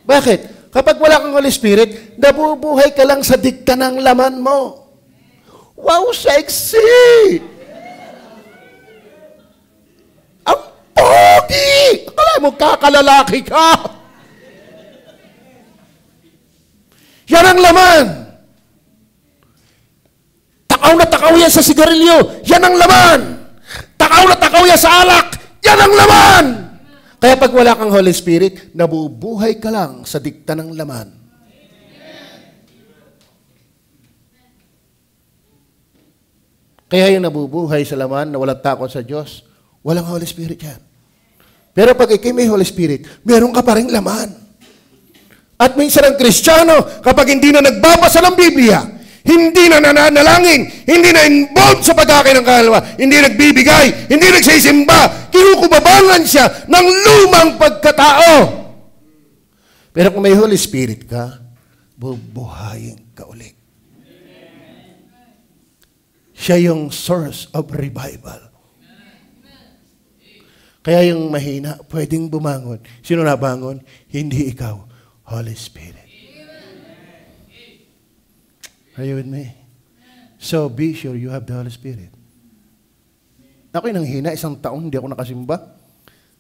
Bakit? Kapag wala kang Holy Spirit, nabubuhay ka lang sa dikta ng laman mo. Wow, sexy! Ang pogi! Akala mo kakalalaki ka! Yan ang laman! Takaw na takaw yan sa sigarilyo, yan ang laman! Takaw na takaw yan sa alak, yan ang laman! Kaya pag wala kang Holy Spirit, nabubuhay ka lang sa dikta ng laman. Kaya yung nabubuhay sa laman na walang takot sa Diyos, walang Holy Spirit yan. Pero pag ikay may Holy Spirit, meron ka pa rin laman. At minsan ang Kristiyano, kapag hindi na nagbabasa ng Biblia, hindi na nananalangin, hindi na involved sa pag-akay ng kalwa, hindi nagbibigay, hindi nagsisimba, kinukubabangan siya ng lumang pagkatao. Pero kung may Holy Spirit ka, bubuhayin ka ulit. Siya yung source of revival. Kaya yung mahina, pwedeng bumangon. Sino nabangon? Hindi ikaw, Holy Spirit. Are you with me? So be sure you have the Holy Spirit. Ako'y nanghina, 1 taon, hindi ako nakasimba.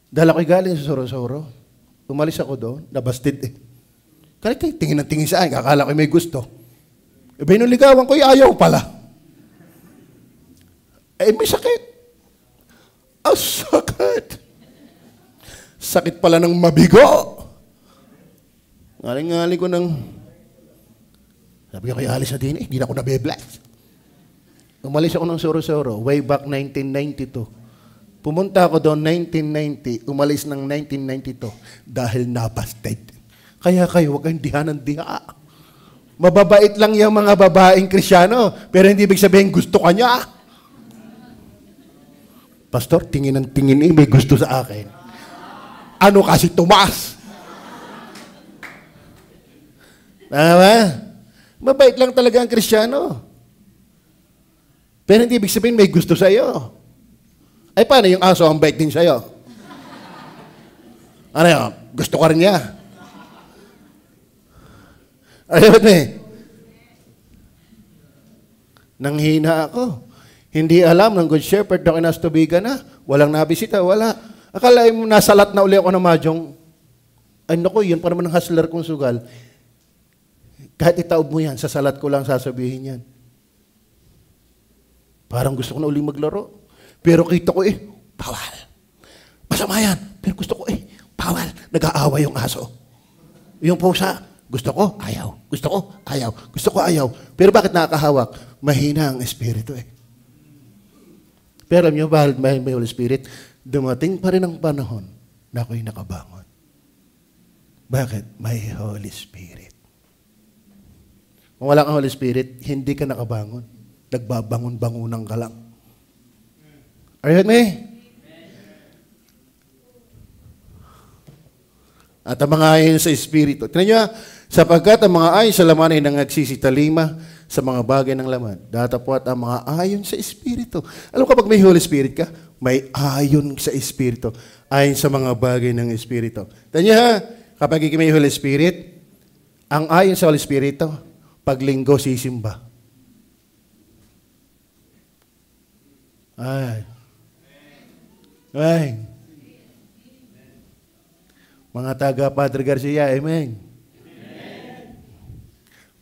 Dahil ako'y galing sa Sorosoro. Umalis ako doon, nabastid eh. Kahit tingin ng tingin sa akin, kakala ko'y may gusto. Iba yung ligawan ko'y ayaw pala. Eh, may sakit. Sakit. Sakit pala ng mabigo. Ngaling-ngaling ko ng... Sabi ko, kaya alis na din eh. Hindi na ako nabe-bless. Umalis ako ng Sorosoro, way back 1992. Pumunta ako doon 1990, umalis ng 1992 dahil napasted. Kaya kayo, huwag kayong diha ng diha. Mababait lang yung mga babaeng Krisyano, pero hindi ibig sabihin gusto ka niya. Pastor, tingin ng tingin eh, may gusto sa akin. Ano kasi tumaas? Tama? Mabait lang talaga ang Kristiyano. Pero hindi ibig sabihin may gusto sa iyo. Ay, paano yung aso ang bait din sa iyo? Ano yun? Gusto ka rin niya? Ayun eh. Nanghina ako. Hindi alam ng Good Shepherd na kinastubigan na. Walang nabisita, wala. Akala mo nasalat na uli ako ng madyong. Ay naku, yun pa naman ang hustler kong sugal. Kahit itaob mo yan, sa salat ko lang sasabihin yan. Parang gusto ko na uling maglaro. Pero kita ko bawal. Masama yan. Pero gusto ko bawal. Nag-aaway yung aso. Yung pusa, gusto ko, ayaw. Gusto ko, ayaw. Gusto ko, ayaw. Pero bakit nakakahawak? Mahina ang espiritu Pero alam nyo, bahal may Holy Spirit, dumating pa rin ang panahon na ako'y nakabangon. Bakit? May Holy Spirit. Kung wala kang Holy Spirit, hindi ka nakabangon. Nagbabangon-bangunan ka lang. Are you with me? At ang mga ayon sa Espiritu. Tignan nyo, sapagkat ang mga ayon sa laman ay nangagsisitalima sa mga bagay ng laman. Datapwat ang mga ayon sa Espiritu. Alam mo kapag may Holy Spirit ka, may ayon sa Espiritu. Ayon sa mga bagay ng Espiritu. Tignan nyo kapag may Holy Spirit, ang ayon sa Holy Espiritu, paglinggo sisimba. Ay. Mga taga Padre Garcia, amen.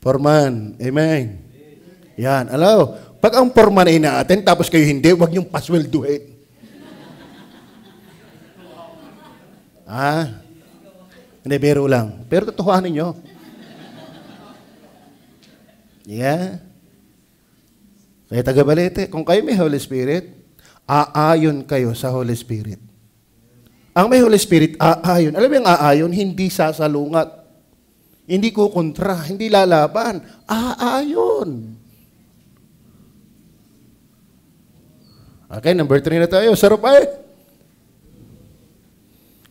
Forman, amen. Yan, alaw. Pag ang forman ay naatin, tapos kayo hindi, huwag niyong paswelduhin. Hindi, biro lang. Pero totohanin niyo. Yeah. Kaya taga-Balete, kung kayo may Holy Spirit, aayon kayo sa Holy Spirit. Ang may Holy Spirit, aayon. Alam mo yung aayon, hindi sasalungat. Hindi kukontra, hindi lalaban. Aayon. Okay, number 3 na tayo. Sarap ay.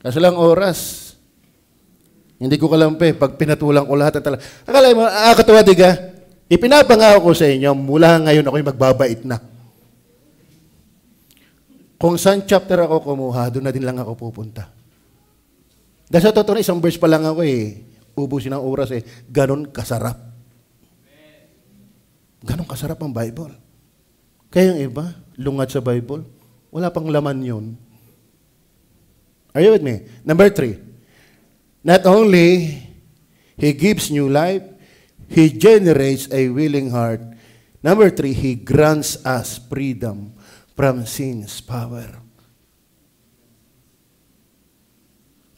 Kasi lang oras. Hindi ko kalampi. Pag pinatulang ko lahat, akala mo, katuwa diga, ipinapangako ko sa inyo, mula ngayon ako'y magbabait na. Kung saan chapter ako kumuha, doon na din lang ako pupunta. Dahil sa totoo na, isang verse pa lang ako ubusin ang oras ganon kasarap. Ganon kasarap ang Bible. Kaya yung iba, lungad sa Bible, wala pang laman yun. Are you with me? Number 3, not only He gives new life, He generates a willing heart. Number 3, He grants us freedom from sin's power.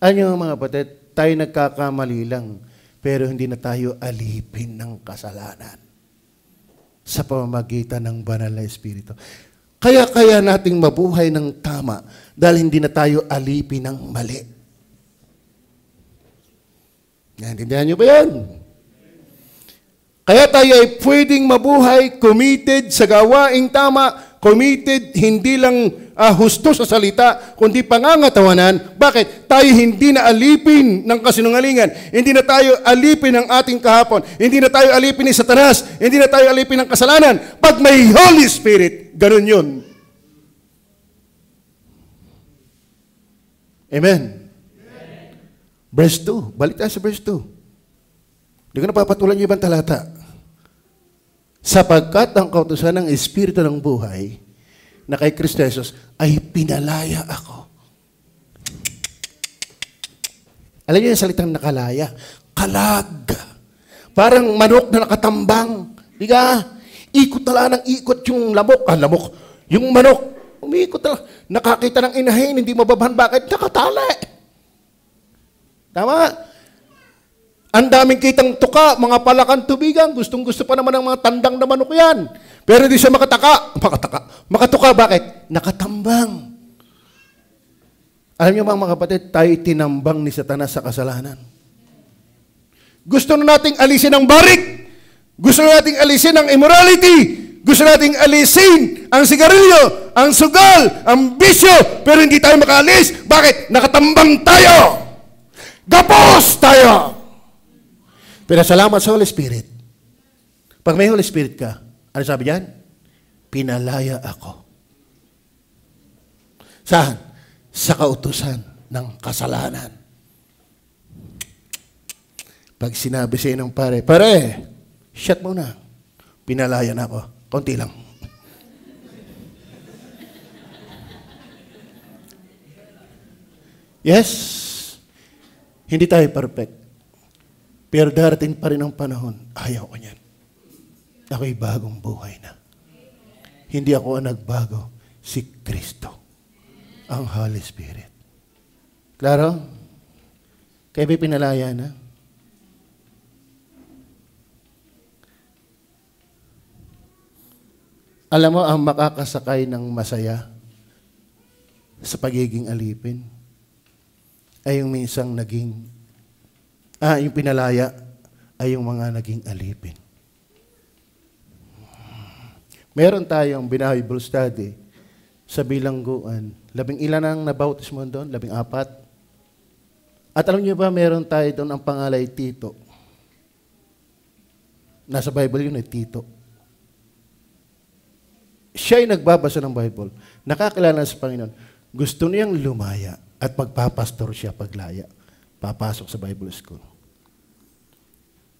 Ano mga kapatid, tayo nagkakamali lang, pero hindi na tayo alipin ng kasalanan sa pamamagitan ng banal na Espiritu. Kaya nating mabuhay ng tama dahil hindi na tayo alipin ng mali. Naintindihan niyo ba yan? Kaya tayo ay pwedeng mabuhay committed sa gawaing tama, committed hindi lang husto sa salita, kundi pangangatawanan. Bakit? Tayo hindi na alipin ng kasinungalingan. Hindi na tayo alipin ng ating kahapon. Hindi na tayo alipin ni Satanas. Hindi na tayo alipin ng kasalanan. Pag may Holy Spirit, ganun yun. Amen. Verse 2. Balik tayo sa verse 2. Hindi ko napapatulan yung ibang talata. Sapagkat ang kautusan ng Espiritu ng buhay na kay Kristo Jesus ay pinalaya ako. Alam niyo yung salitang nakalaya? Kalag. Parang manok na nakatambang. Di ka? Ikot na lang ng ikot yung lamok. Lamok. Yung manok, umiikot na lang. Nakakita ng inahin, hindi mababahan. Bakit? Nakatali. Tama? Ang daming kitang tuka, mga palakan tubigan. Gustong-gusto pa naman ng mga tandang na manok yan. Pero hindi siya makatuka, bakit? Nakatambang. Alam niyo mga kapatid, tayo tinambang ni Satanas sa kasalanan. Gusto na nating alisin ang barik. Gusto na nating alisin ang immorality. Gusto nating alisin ang sigarilyo, ang sugal, ang bisyo. Pero hindi tayo makaalis. Bakit? Nakatambang tayo. Gapos tayo. Pero salamat sa Holy Spirit. Pag may Holy Spirit ka, ano sabi diyan? Pinalaya ako. Saan? Sa kautusan ng kasalanan. Pag sinabi sa inong pare, shut mo na. Pinalaya na ako. Konti lang. Yes, hindi tayo perfect. Pero darating pa rin ang panahon, ayaw ko niyan. Ako'y bagong buhay na. Hindi ako ang nagbago, si Kristo, ang Holy Spirit. Klaro? Kaya may pinalaya na? Alam mo, ang makakasakay ng masaya sa pagiging alipin ay yung minsang yung pinalaya ay yung mga naging alipin. Meron tayong Bible study sa bilangguan. 11 ang nabautismo doon? 14. At alam niyo ba, meron tayo doon ang pangalay Tito. Nasa Bible yun Tito. Siya ay nagbabasa ng Bible. Nakakilala sa Panginoon. Gusto niyang lumaya at magpapastor siya paglaya. Papasok sa Bible school.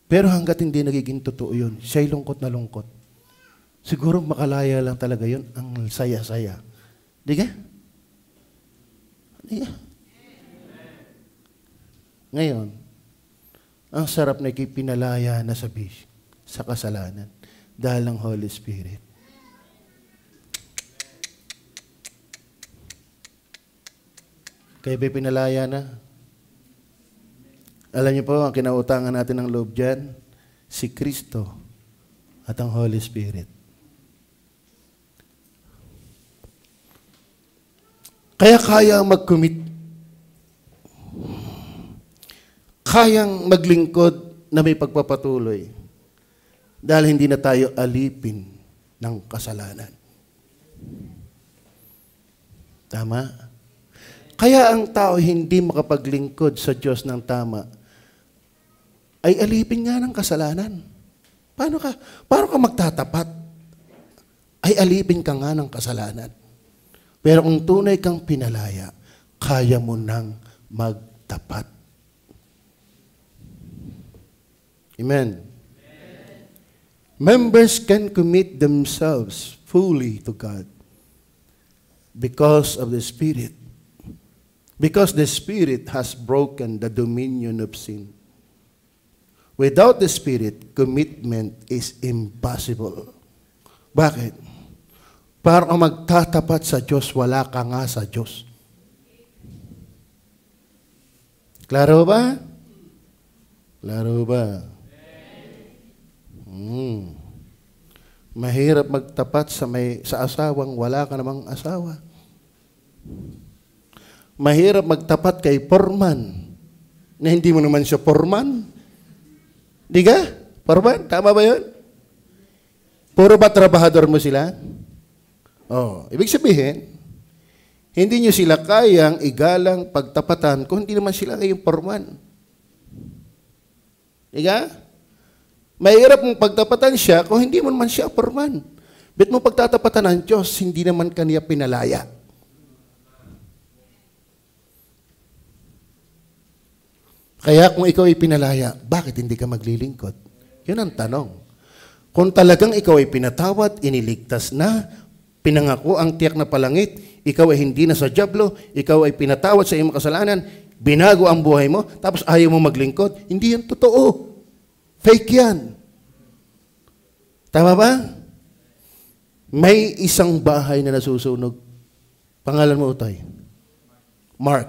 Pero hanggat hindi nagiging totoo yun, siya'y lungkot na lungkot. Siguro makalaya lang talaga yun, ang saya-saya. Di ka? Di ka? Ngayon, ang sarap na ikipinalaya na sa kasalanan dahil ng Holy Spirit. Kaya ba pinalaya na? Alam niyo po, ang kinautangan natin ng loob dyan, si Kristo at ang Holy Spirit. Kaya mag-commit. Kayang maglingkod na may pagpapatuloy dahil hindi na tayo alipin ng kasalanan. Tama? Kaya ang tao hindi makapaglingkod sa Diyos ng tama ay alipin nga ng kasalanan. Paano ka magtatapat? Ay alipin ka nga ng kasalanan. Pero kung tunay kang pinalaya, kaya mo nang magtapat. Amen. Members can commit themselves fully to God because of the Spirit. Because the Spirit has broken the dominion of sin. Without the Spirit, commitment is impossible. Bakit? Para kang magtatapat sa Diyos, wala ka nga sa Diyos. Klaro ba? Klaro ba? Mahirap magtapat sa asawang wala ka namang asawa. Mahirap magtapat kay foreman na hindi mo naman siya foreman. Di ka? Foreman? Tama ba yun? Puro ba trabahador mo sila? Ibig sabihin, hindi nyo sila kayang igalang pagtapatan kung hindi naman sila kayong foreman. Di ka? Mahirap mong pagtapatan siya kung hindi mo naman siya foreman. Bet mo pagtatapatan ng Diyos, hindi naman kaniya pinalaya. Kaya kung ikaw ay pinalaya, bakit hindi ka maglilingkod? Yun ang tanong. Kung talagang ikaw ay pinatawad, iniligtas na, pinangako ang tiyak na palangit, ikaw ay hindi na sa dyablo, ikaw ay pinatawad sa iyong kasalanan, binago ang buhay mo, tapos ayaw mo maglingkod, hindi yan totoo. Fake yan. Tama ba? May isang bahay na nasusunog. Pangalan mo, Utoy? Mark.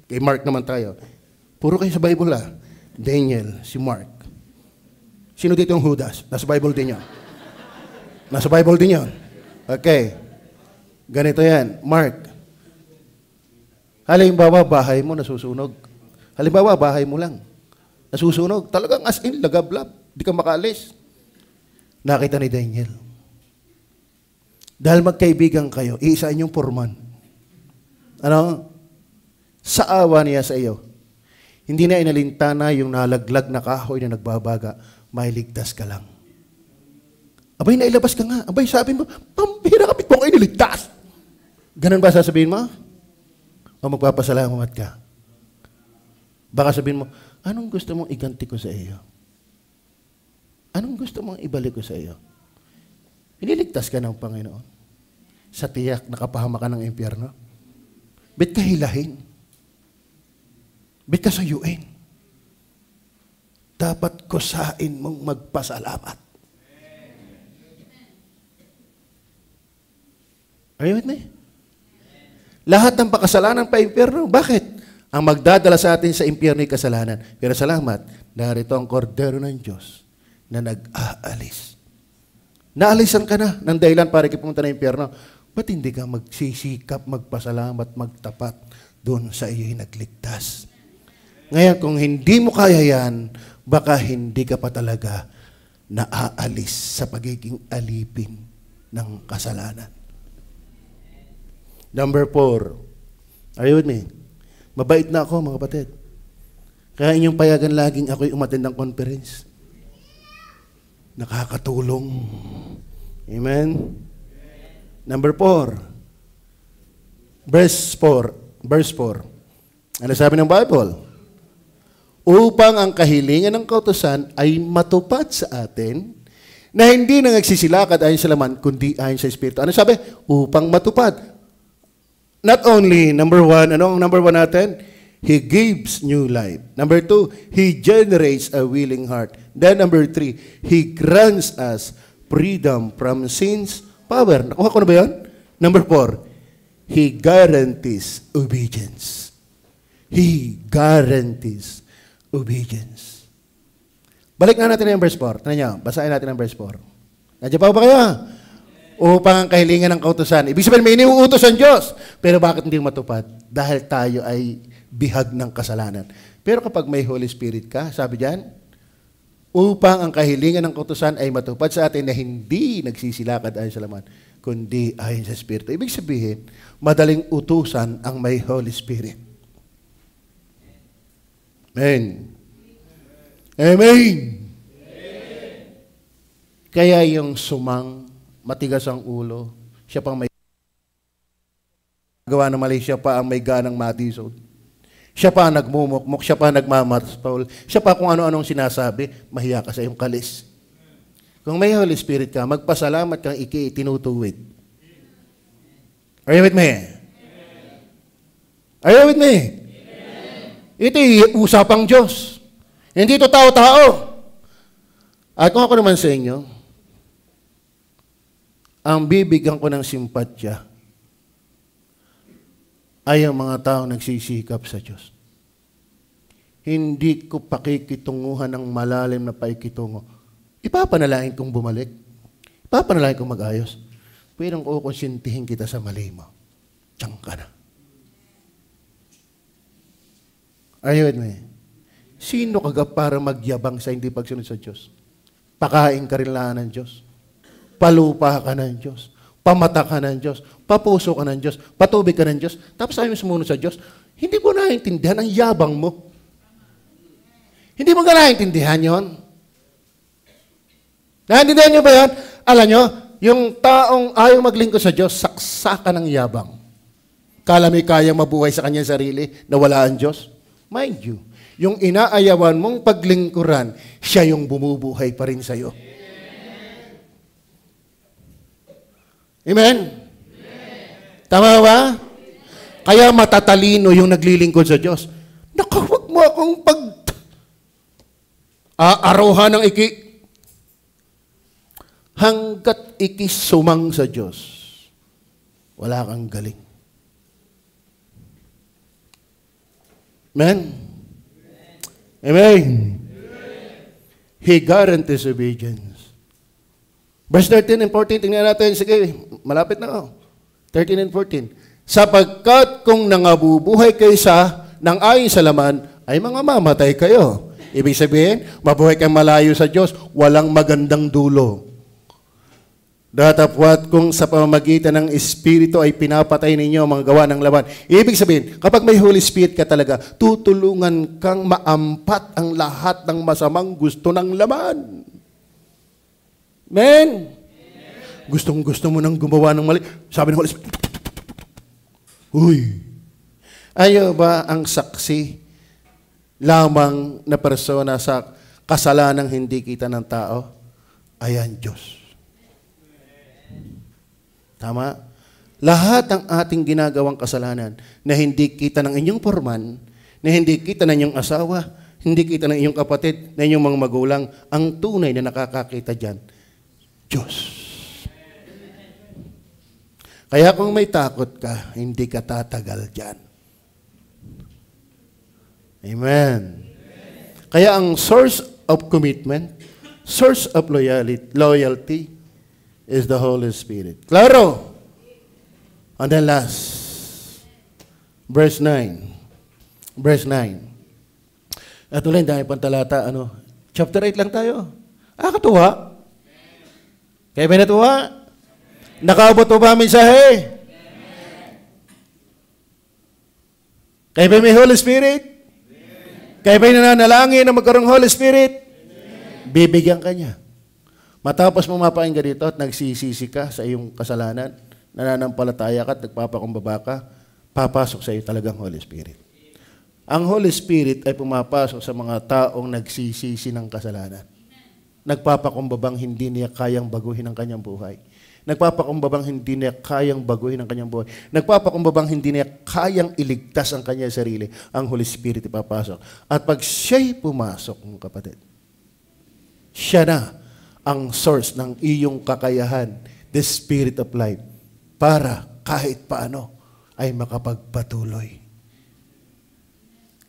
Kay Mark naman tayo. Puro kayo sa Bible Daniel, si Mark. Sino dito yung Judas? Nasa Bible din yun. Nasa Bible din yun. Okay. Ganito yan. Mark. Halimbawa, bahay mo nasusunog. Halimbawa, bahay mo lang. Nasusunog. Talagang as in, lagablab. Di ka makaalis. Nakita ni Daniel. Dahil magkaibigan kayo, iisa inyong foreman. Sa awa niya sa iyo. Hindi na inalintana yung nalaglag na kahoy na nagbabaga. Mailigtas ka lang. Abay, nailabas ka nga. Abay, sabi mo, pampira kapit mo kayo niligtas. Ganun ba sasabihin mo? O magpapasalamat ka? Baka sabihin mo, anong gusto mong iganti ko sa iyo? Anong gusto mong ibalik ko sa iyo? Iniligtas ka ng Panginoon. Sa tiyak, nakapahama ka ng impyerno. Ba't ka hilahin? Ba't ka suyuin? Dapat kusain mong magpasalamat. Are you with me? Lahat ng pakasalanan pa impyerno. Bakit? Ang magdadala sa atin sa impyerno ay kasalanan. Pero salamat, narito ang kordero ng Diyos na nag-aalis. Naalisan ka na ng dahilan para ikipunta ng impyerno. Ba't hindi ka magsisikap, magpasalamat, magtapat doon sa iyo'y nagligtas? Ngayon, kung hindi mo kaya yan, baka hindi ka pa talaga naaalis sa pagiging alipin ng kasalanan. Number 4. Are you with me? Mabait na ako, mga kapatid. Kaya inyong payagan laging ako'y umattend ng conference. Nakakatulong. Amen? Number 4. Verse 4. Ano sabi ng Bible? Upang ang kahilingan ng kautusan ay matupad sa atin na hindi na nagsisilakad ayon sa laman, kundi ayon sa Espiritu. Ano sabi? Upang matupad. Not only, number 1, ano ang number 1 natin? He gives new life. Number 2, He generates a willing heart. Then number 3, He grants us freedom from sin's power. Nakuha ko na ba yun? Number 4, He guarantees obedience. He guarantees obedience. Balik nga natin yung verse 4. Tignan nyo, basahin natin ang verse 4. Nandiyan pa ba kayo? Upang ang kahilingan ng kautusan. Ibig sabihin, may iniuutos ang Diyos. Pero bakit hindi matupad? Dahil tayo ay bihag ng kasalanan. Pero kapag may Holy Spirit ka, sabi diyan, upang ang kahilingan ng kautusan ay matupad sa atin na hindi nagsisilakad ayon sa laman, kundi ayon sa Espiritu. Ibig sabihin, madaling utusan ang may Holy Spirit. Amen. Amen. Kaya yung sumang, matigas ang ulo, siya pang may gawa ng mali, siya pa ang may ganang matisod. Siya pa ang nagmumukmuk, siya pa ang nagmamatpaul, siya pa kung ano-anong sinasabi, mahiya ka sa iyong kalis. Kung may Holy Spirit ka, magpasalamat kang tinutuwid. Are you with me? Are you with me? Ito usapang Diyos. Hindi ito tao-tao. At kung ako naman sa inyo, ang bibigyan ko ng simpatya ay ang mga tao nagsisikap sa Diyos. Hindi ko pakikitunguhan ng malalim na paikitungo. Ipapanalangin kong bumalik. Ipapanalangin kong mag-ayos. Pero kung kukonsintihin kita sa mali mo, tiyang ka na. Are you with me? Sino ka para magyabang sa hindi pagsunod sa Diyos? Pakain ka rin lang ng Diyos. Palupa ka ng Diyos. Pamata ka ng Diyos, papuso ka ng Diyos, patubig ka ng Diyos, tapos ayaw mo sumunod sa Diyos, hindi mo naiintindihan ang yabang mo. Hindi mo ka naiintindihan yun. Naiintindihan nyo ba yan? Alam nyo, yung taong ayaw maglingkod sa Diyos, saksakan ng yabang. Kala may kayang mabuhay sa kanyang sarili na wala ang Diyos? Mind you, yung inaayawan mong paglingkuran, siya yung bumubuhay pa rin sa'yo. Amen? Tama ba? Kaya matatalino yung naglilingkod sa Diyos. Naku, wag mo akong aaruhan ng hanggat sumang sa Diyos, wala kang galing. Amen? Amen? He guarantees obedience. Verse 13 and 14, tingnan natin. Sige, malapit na ako. 13 and 14. Sapagkat kung nangabubuhay kayo ng ayon sa laman, ay mga mamatay kayo. Ibig sabihin, mabuhay kang malayo sa Diyos, walang magandang dulo. Datapwat kung sa pamamagitan ng Espiritu ay pinapatay ninyo ang mga gawa ng laman. Ibig sabihin, kapag may Holy Spirit ka talaga, tutulungan kang maampat ang lahat ng masamang gusto ng laman. Amen? Gustong-gusto mo nang gumawa ng mali. Sabi ng Holy Spirit, uy, ayaw ba ang saksi lamang na persona sa kasalanang hindi kita ng tao? Ayan, Diyos. Tama? Lahat ng ating ginagawang kasalanan na hindi kita ng inyong porman, na hindi kita ng inyong asawa, hindi kita ng inyong kapatid, na inyong mga magulang, ang tunay na nakakakita dyan, Diyos. Kaya kung may takot ka, hindi ka tatagal dyan. Amen. Kaya ang source of commitment, source of loyalty is the Holy Spirit. Claro? And then last, verse 9. Verse 9. At ulit, dahil pantalata, chapter 8 lang tayo. Katuwa. Kaya ba natuwa? Nakaabot mo ba ang mensahe? Kaya ba may Holy Spirit? Kaya ba nananalangin na magkaroong Holy Spirit? Bibigyan ka niya. Matapos mo mapain ka dito at nagsisisi ka sa iyong kasalanan, nananampalataya ka at nagpapakumbaba ka, papasok sa iyo talagang Holy Spirit. Ang Holy Spirit ay pumapasok sa mga taong nagsisisi ng kasalanan. Nagpapakumbabang hindi niya kayang baguhin ang kanyang buhay. Nagpapakumbabang hindi niya kayang baguhin ang kanyang buhay. Nagpapakumbabang hindi niya kayang iligtas ang kanyang sarili. Ang Holy Spirit ipapasok. At pag siya'y pumasok, mga kapatid, siya na ang source ng iyong kakayahan, the Spirit of life, para kahit paano ay makapagpatuloy.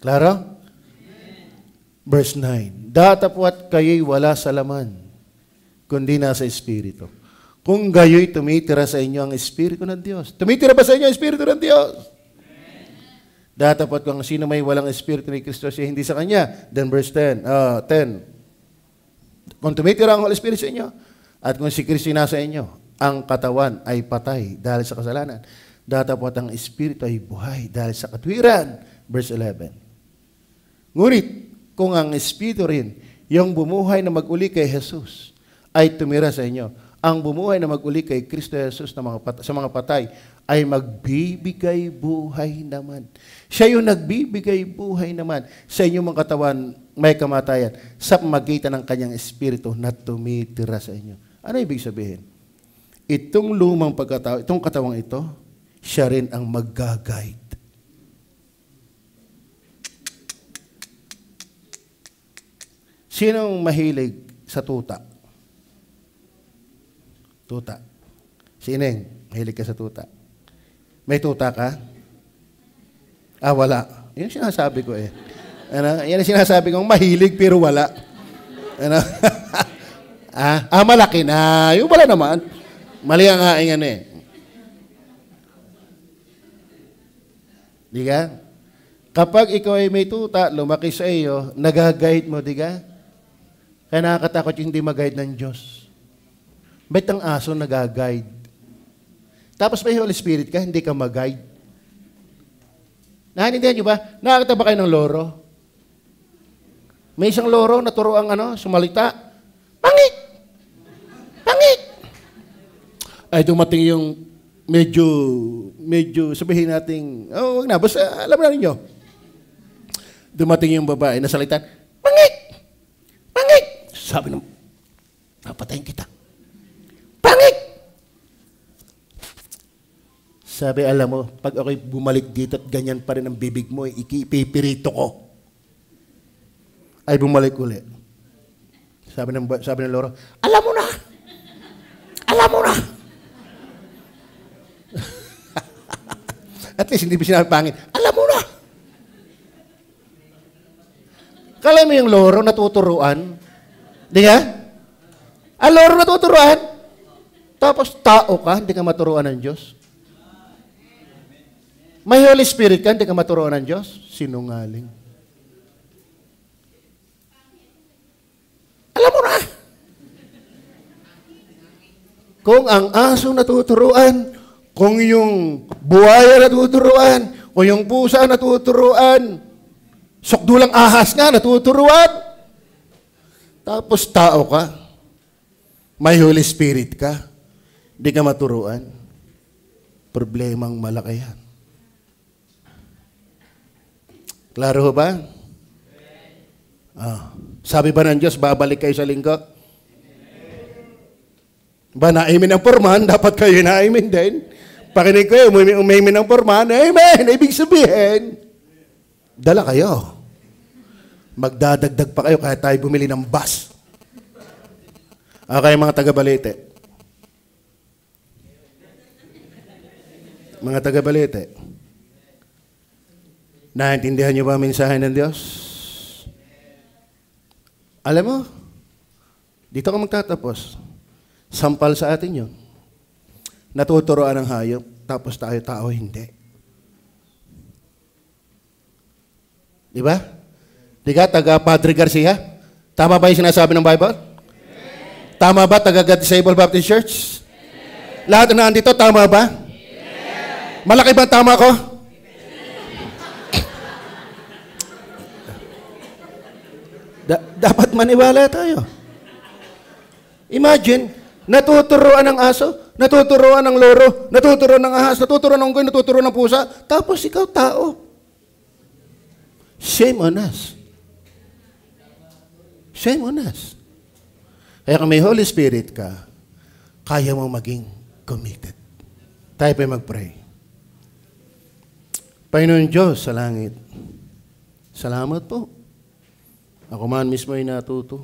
Klaro? Verse 9, datapwat kayo'y wala sa laman, kundi nasa Espiritu. Kung gayo'y tumitira sa inyo ang Espiritu ng Diyos. Tumitira ba sa inyo ang Espiritu ng Diyos? Datapwat kung sino may walang Espiritu ni Kristo siya hindi sa Kanya. Then verse 10. Kung tumitira ang Holy Spirit sa inyo, at kung si Kristo nasa inyo, ang katawan ay patay dahil sa kasalanan. Datapwat ang Espiritu ay buhay dahil sa katwiran. Verse 11. Ngunit, kung ang Espiritu rin, yung bumuhay na mag-uli kay Jesus, ay tumira sa inyo, ang bumuhay na mag-uli kay Kristo Jesus sa mga patay, ay magbibigay buhay naman. Siya yung nagbibigay buhay naman sa inyong mga katawan may kamatayan sa pamagitan ng kanyang Espiritu na tumitira sa inyo. Ano ibig sabihin? Itong lumang pagkatao, itong katawang ito, siya rin ang mag-guide. Sinong mahilig sa tuta? Tuta. Sineng, mahilig ka sa tuta. May tuta ka? Wala. Yan ang sinasabi ko eh. Yan ang sinasabi kong mahilig pero wala. Malaki na. Yung wala naman. Mali ang haing ano eh. Di ka? Kapag ikaw ay may tuta, lumaki sa iyo, nag-guide mo, di ka? Kaya nakakatakot yung hindi mag-guide ng Diyos. Ba't ang aso nag-guide? Tapos may Holy Spirit ka, hindi ka mag-guide. Nahanindihan nyo ba? Nakakita ba kayo ng loro? May isang loro na turo ang sumalita. Pangit! Pangit! Ay dumating yung medyo sabihin natin, wag na, basta alam na ninyo. Dumating yung babae na salitan, pangit! Pangit! Sabi ng, napatayin kita. Pangit! Sabi, alam mo, pag ako'y bumalik dito at ganyan pa rin ang bibig mo, ipipirito ko. Ay bumalik uli. Sabi ng loro, alam mo na! Alam mo na! At least hindi ba sinabi pangit, alam mo na! Kala mo yung loro natuturuan? Di ka? Ang loro natuturuan? Tapos tao ka, hindi ka maturuan ng Diyos? May Holy Spirit ka, hindi ka maturuan ng Diyos? Sinungaling. Alam mo na! Kung ang aso natuturuan, kung yung buhaya natuturuan, kung yung pusa natuturuan, sukdulang ahas nga natuturuan, tapos tao ka, may Holy Spirit ka, di ka maturuan, problemang malaki yan. Klaro ba? Sabi ba ng Diyos, babalik kayo sa linggo? Ba, naimin ang porman, dapat kayo naimin din. Pakinig kayo, umimin ang porman, amen, ibig sabihin, dala kayo. Magdadagdag pa kayo kahit tayo bumili ng bus. Okay, mga taga-Balete. Mga taga-Balete. Naintindihan niyo ba ang mensahe ng Diyos? Alam mo, dito ka magtatapos. Sampal sa atin yun. Natuturoan ng hayop, tapos tayo tao hindi. Di ba? Di ka, taga Padre Garcia? Tama ba yung sinasabi ng Bible? Yes. Tama ba, taga Disabled Baptist Church? Yes. Lahat na nandito, tama ba? Yes. Malaki ba tama ko? Dapat maniwala tayo. Imagine, natuturuan ng aso, natuturuan ng loro, natuturuan ng ahas, natuturuan ng unggoy, natuturuan ng pusa, tapos ikaw tao. Shame on us. Shame on us. Kaya kung may Holy Spirit ka, kaya mo maging committed. Tayo pa mag-pray. Panginoon Diyos sa langit, salamat po. Ako man mismo ay natuto.